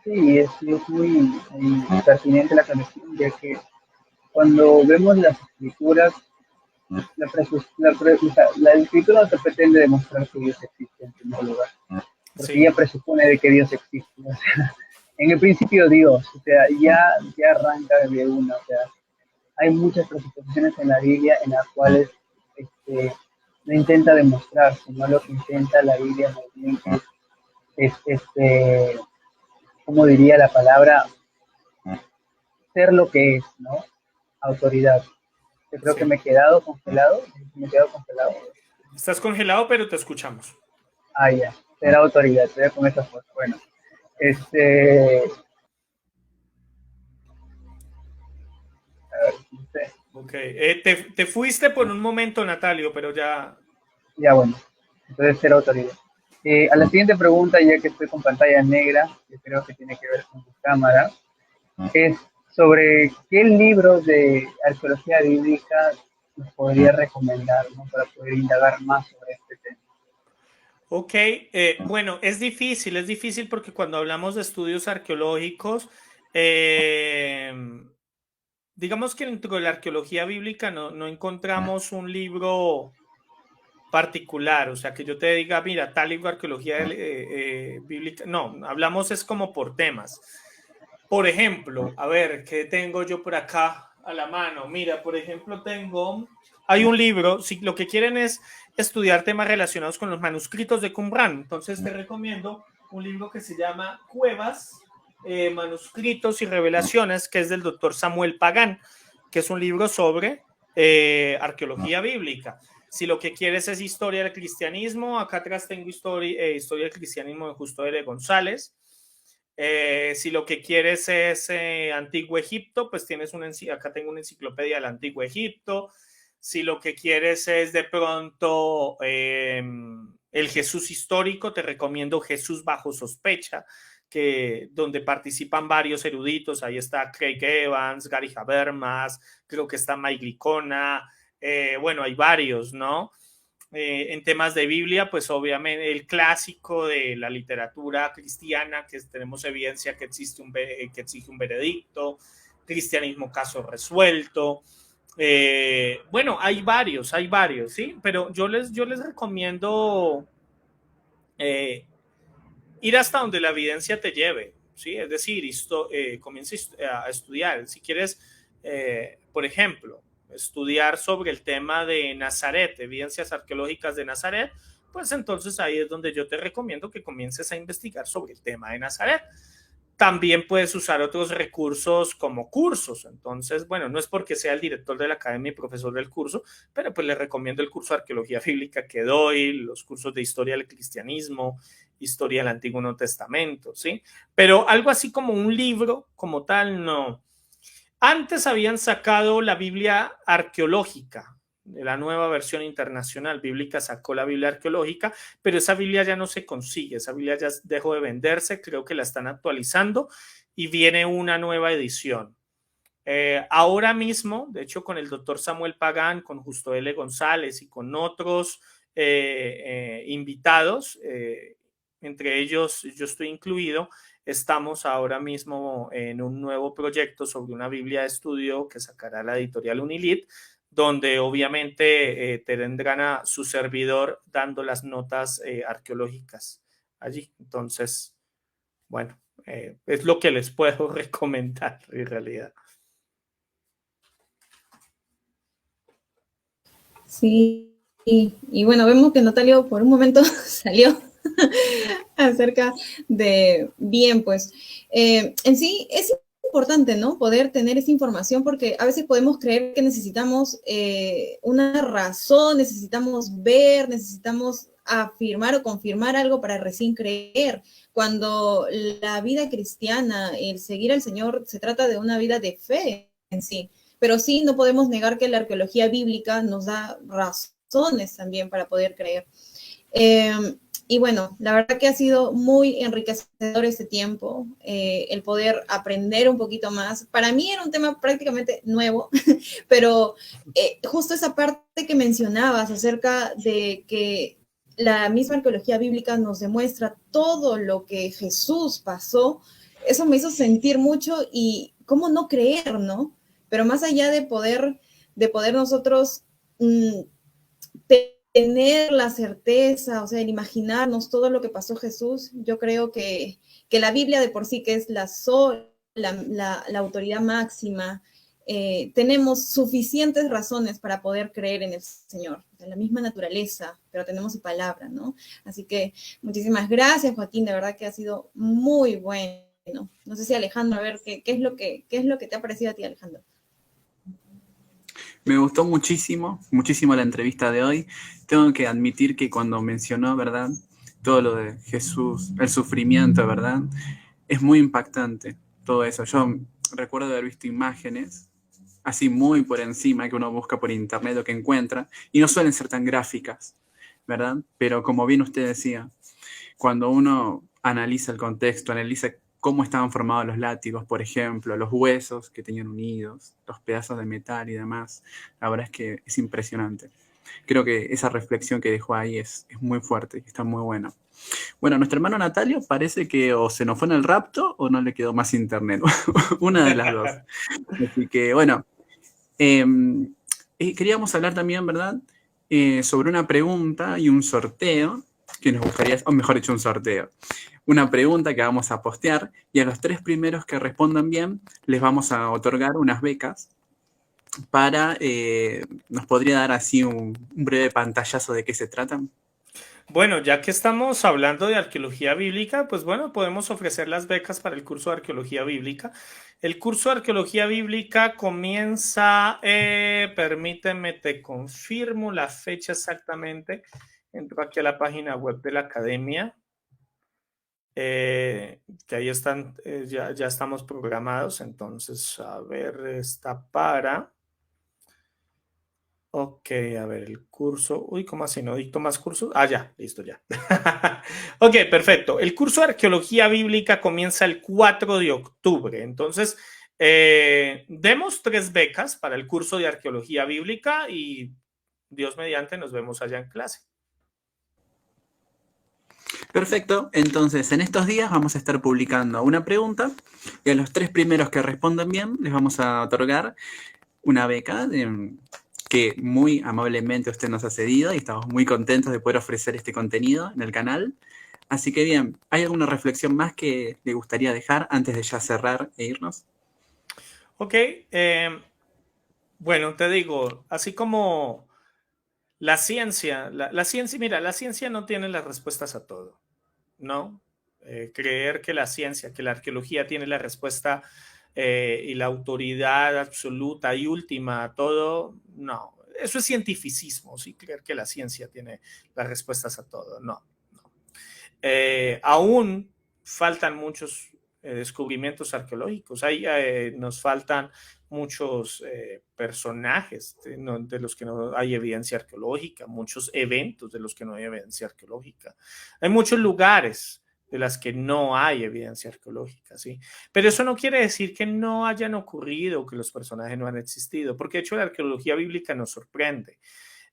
Sí, es muy pertinente la aclaración, ya que cuando vemos las escrituras, la escritura no se pretende demostrar que Dios existe en primer lugar, porque Sí. ella presupone de que Dios existe. O sea, en el principio Dios, o sea, ya arranca de una, o sea, hay muchas presupposiciones en la Biblia en las cuales no intenta demostrar, sino lo que intenta la Biblia más bien es ¿cómo diría la palabra? Ser lo que es, ¿no? Autoridad. Yo creo que Sí. me he quedado congelado. Me he quedado congelado. Estás congelado, pero te escuchamos. Ah, ya. Ser autoridad. Estoy con esa foto. Bueno. Este. A ver, no sé. Ok. Te fuiste por un momento, Natalio, pero ya. Ya, bueno. Entonces, ser autoridad. A la siguiente pregunta, ya que estoy con pantalla negra, que creo que tiene que ver con tu cámara, es sobre qué libros de arqueología bíblica nos podría recomendar, ¿no? Para poder indagar más sobre este tema. Ok, bueno, es difícil porque cuando hablamos de estudios arqueológicos, digamos que dentro de la arqueología bíblica no encontramos un libro particular, o sea, que yo te diga, mira, tal libro de arqueología bíblica, no, hablamos es como por temas. Por ejemplo, a ver, ¿qué tengo yo por acá a la mano? Mira, por ejemplo, hay un libro, si lo que quieren es estudiar temas relacionados con los manuscritos de Qumran, entonces te recomiendo un libro que se llama Cuevas, Manuscritos y Revelaciones, que es del doctor Samuel Pagán, que es un libro sobre arqueología bíblica. Si lo que quieres es historia del cristianismo, acá atrás tengo historia del cristianismo de Justo L. González. Si lo que quieres es Antiguo Egipto, pues acá tengo una enciclopedia del Antiguo Egipto. Si lo que quieres es de pronto el Jesús histórico, te recomiendo Jesús bajo sospecha, donde participan varios eruditos. Ahí está Craig Evans, Gary Habermas, creo que está Mike Licona. Bueno, hay varios, ¿no? En temas de Biblia, pues obviamente el clásico de la literatura cristiana, que tenemos evidencia que existe que exige un veredicto, cristianismo caso resuelto. Bueno, hay varios, ¿sí? Pero yo les recomiendo ir hasta donde la evidencia te lleve, ¿sí? Es decir, comienza a estudiar. Si quieres, por ejemplo, estudiar sobre el tema de Nazaret, evidencias arqueológicas de Nazaret, pues entonces ahí es donde yo te recomiendo que comiences a investigar sobre el tema de Nazaret. También puedes usar otros recursos como cursos. Entonces, bueno, no es porque sea el director de la academia y profesor del curso, pero pues les recomiendo el curso de arqueología bíblica que doy, los cursos de historia del cristianismo, historia del Antiguo Nuevo Testamento, ¿sí? Pero algo así como un libro como tal, no. Antes habían sacado la Biblia arqueológica, la nueva versión internacional bíblica sacó la Biblia arqueológica, pero esa Biblia ya no se consigue, esa Biblia ya dejó de venderse, creo que la están actualizando y viene una nueva edición. Ahora mismo, de hecho, con el doctor Samuel Pagán, con Justo L. González y con otros invitados, entre ellos yo estoy incluido, estamos ahora mismo en un nuevo proyecto sobre una Biblia de estudio que sacará la editorial Unilit, donde obviamente tendrán a su servidor dando las notas arqueológicas allí. Entonces, bueno, es lo que les puedo recomendar en realidad. Sí, y bueno, vemos que Natalio por un momento salió. acerca de, bien, pues, en sí es importante, ¿no? Poder tener esa información porque a veces podemos creer que necesitamos una razón, necesitamos ver, necesitamos afirmar o confirmar algo para recién creer, cuando la vida cristiana, el seguir al Señor, se trata de una vida de fe en sí. Pero sí, no podemos negar que la arqueología bíblica nos da razones también para poder creer. Eh, y bueno, la verdad que ha sido muy enriquecedor este tiempo, el poder aprender un poquito más. Para mí era un tema prácticamente nuevo, pero justo esa parte que mencionabas acerca de que la misma arqueología bíblica nos demuestra todo lo que Jesús pasó, eso me hizo sentir mucho y cómo no creer, ¿no? Pero más allá de poder nosotros tener la certeza, o sea, el imaginarnos todo lo que pasó Jesús, yo creo que la Biblia de por sí, que es la autoridad máxima, tenemos suficientes razones para poder creer en el Señor, en la misma naturaleza, pero tenemos su palabra, ¿no? Así que muchísimas gracias, Joaquín, de verdad que ha sido muy bueno. No sé si Alejandro, a ver, ¿qué es lo que te ha parecido a ti, Alejandro? Me gustó muchísimo, muchísimo la entrevista de hoy. Tengo que admitir que cuando mencionó, ¿verdad? Todo lo de Jesús, el sufrimiento, ¿verdad? Es muy impactante todo eso. Yo recuerdo haber visto imágenes así muy por encima que uno busca por internet lo que encuentra y no suelen ser tan gráficas, ¿verdad? Pero como bien usted decía, cuando uno analiza el contexto, analiza cómo estaban formados los látigos, por ejemplo, los huesos que tenían unidos, los pedazos de metal y demás, la verdad es que es impresionante. Creo que esa reflexión que dejó ahí es muy fuerte y está muy buena. Bueno, nuestro hermano Natalio parece que o se nos fue en el rapto o no le quedó más internet. Una de las dos. Así que, bueno, queríamos hablar también, ¿verdad? Sobre una pregunta y un sorteo que nos gustaría, o mejor dicho, un sorteo. Una pregunta que vamos a postear y a los 3 primeros que respondan bien les vamos a otorgar unas becas para, ¿nos podría dar así un breve pantallazo de qué se tratan? Bueno, ya que estamos hablando de arqueología bíblica, pues bueno, podemos ofrecer las becas para el curso de arqueología bíblica. El curso de arqueología bíblica comienza, permíteme, te confirmo la fecha exactamente. Entro aquí a la página web de la academia, que ahí están, ya estamos programados. Entonces, a ver, está para... Ok, a ver, el curso. Uy, ¿cómo así? ¿No dicto más cursos? Ah, ya, listo, ya. Ok, perfecto. El curso de arqueología bíblica comienza el 4 de octubre. Entonces, demos 3 becas para el curso de arqueología bíblica y Dios mediante nos vemos allá en clase. Perfecto, entonces en estos días vamos a estar publicando una pregunta y a los 3 primeros que respondan bien les vamos a otorgar una beca que muy amablemente usted nos ha cedido y estamos muy contentos de poder ofrecer este contenido en el canal. Así que bien, ¿hay alguna reflexión más que le gustaría dejar antes de ya cerrar e irnos? Ok, bueno, te digo, así como la ciencia, mira, la ciencia no tiene las respuestas a todo, ¿no? Creer que la ciencia, que la arqueología tiene la respuesta y la autoridad absoluta y última a todo, no. Eso es cientificismo, ¿sí? Creer que la ciencia tiene las respuestas a todo, no. Aún faltan muchos descubrimientos arqueológicos. Nos faltan muchos personajes de los que no hay evidencia arqueológica, muchos eventos de los que no hay evidencia arqueológica. Hay muchos lugares de las que no hay evidencia arqueológica, ¿sí? Pero eso no quiere decir que no hayan ocurrido, que los personajes no han existido, porque de hecho la arqueología bíblica nos sorprende.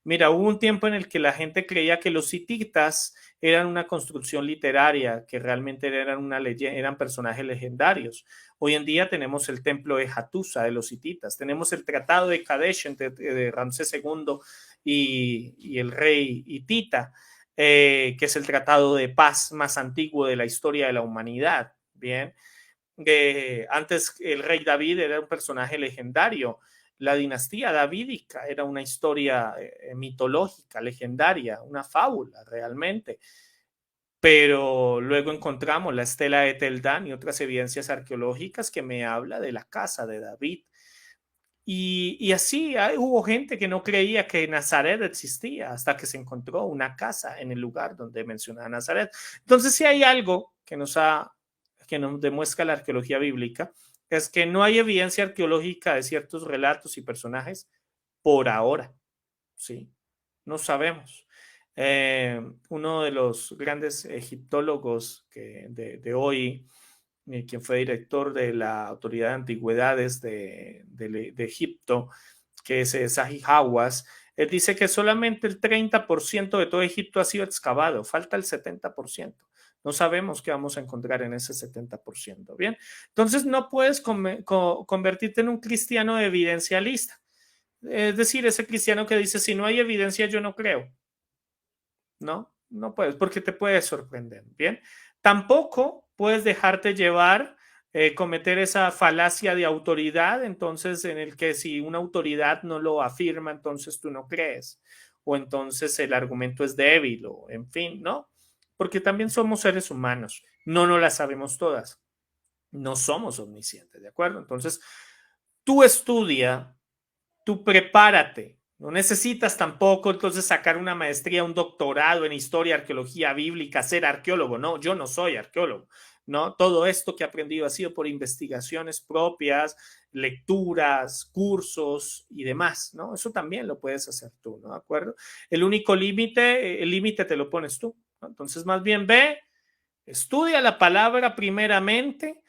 Mira, hubo un tiempo en el que la gente creía que los hititas eran una construcción literaria, que realmente eran personajes legendarios. Hoy en día tenemos el templo de Hattusa de los hititas, tenemos el tratado de Kadesh de Ramsés II y el rey hitita, que es el tratado de paz más antiguo de la historia de la humanidad. Bien, antes el rey David era un personaje legendario. La dinastía davídica era una historia mitológica, legendaria, una fábula realmente. pero luego encontramos la estela de Tel Dan y otras evidencias arqueológicas que me habla de la casa de David. Y así hubo gente que no creía que Nazaret existía hasta que se encontró una casa en el lugar donde mencionaba Nazaret. Entonces, si hay algo que nos demuestra la arqueología bíblica, es que no hay evidencia arqueológica de ciertos relatos y personajes por ahora, ¿sí? No sabemos. Uno de los grandes egiptólogos de hoy, quien fue director de la Autoridad de Antigüedades de Egipto, que es Zahi Hawass, él dice que solamente el 30% de todo Egipto ha sido excavado, falta el 70%. No sabemos qué vamos a encontrar en ese 70%. Bien, entonces no puedes convertirte en un cristiano evidencialista. Es decir, ese cristiano que dice, si no hay evidencia, yo no creo. No puedes, porque te puedes sorprender. Bien, tampoco puedes dejarte llevar, cometer esa falacia de autoridad, entonces en el que si una autoridad no lo afirma, entonces tú no crees, o entonces el argumento es débil, o en fin, ¿no? Porque también somos seres humanos, no las sabemos todas, no somos omniscientes, ¿de acuerdo? Entonces, tú estudia, tú prepárate. No necesitas tampoco entonces sacar una maestría, un doctorado en historia, arqueología bíblica, ser arqueólogo. No, yo no soy arqueólogo. ¿No? Todo esto que he aprendido ha sido por investigaciones propias, lecturas, cursos y demás, ¿no? Eso también lo puedes hacer tú, ¿no? ¿De acuerdo? El límite te lo pones tú, ¿no? Entonces, más bien ve, estudia la palabra primeramente,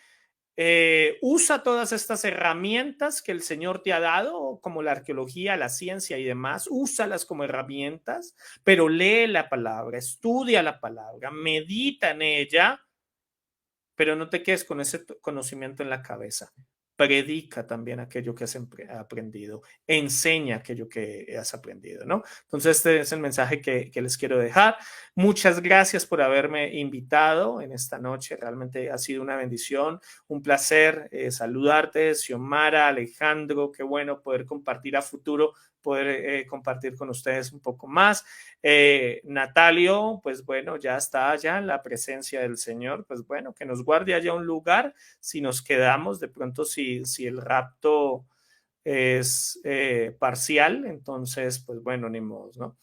usa todas estas herramientas que el Señor te ha dado, como la arqueología, la ciencia y demás, úsalas como herramientas, pero lee la palabra, estudia la palabra, medita en ella, pero no te quedes con ese conocimiento en la cabeza. Predica también aquello que has aprendido, enseña aquello que has aprendido, ¿no? Entonces este es el mensaje que les quiero dejar. Muchas gracias por haberme invitado en esta noche, realmente ha sido una bendición, un placer saludarte, Xiomara, Alejandro, qué bueno poder compartir a futuro, poder compartir con ustedes un poco más. Natalio, pues bueno, ya está allá en la presencia del Señor, pues bueno, que nos guarde allá un lugar, si nos quedamos, de pronto si el rapto es parcial, entonces, pues bueno, ni modo, ¿no?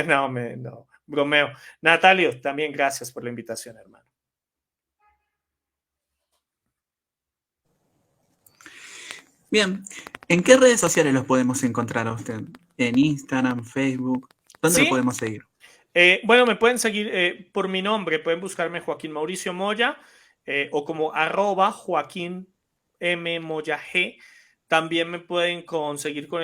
no, bromeo. Natalio, también gracias por la invitación, hermano. Bien, ¿en qué redes sociales los podemos encontrar a usted? ¿En Instagram, Facebook? ¿Dónde lo podemos seguir? Bueno, me pueden seguir por mi nombre, pueden buscarme Joaquín Mauricio Moya o como @Joaquín M. Moya G. También me pueden conseguir con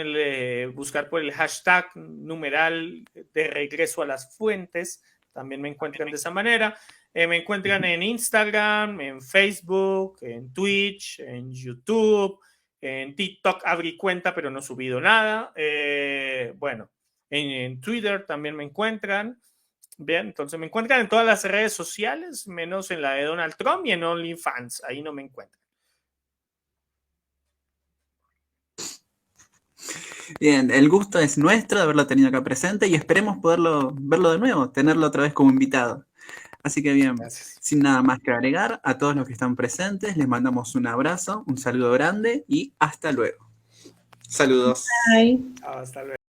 buscar por el hashtag numeral de regreso a las fuentes. También me encuentran de esa manera. Me encuentran en Instagram, en Facebook, en Twitch, en YouTube, en TikTok abrí cuenta, pero no he subido nada. Bueno, en Twitter también me encuentran. Bien, entonces me encuentran en todas las redes sociales, menos en la de Donald Trump y en OnlyFans. Ahí no me encuentran. Bien, el gusto es nuestro de haberlo tenido acá presente y esperemos poderlo verlo de nuevo, tenerlo otra vez como invitado. Así que bien, gracias. Sin nada más que agregar, a todos los que están presentes les mandamos un abrazo, un saludo grande y hasta luego. Saludos. Bye. Hasta luego.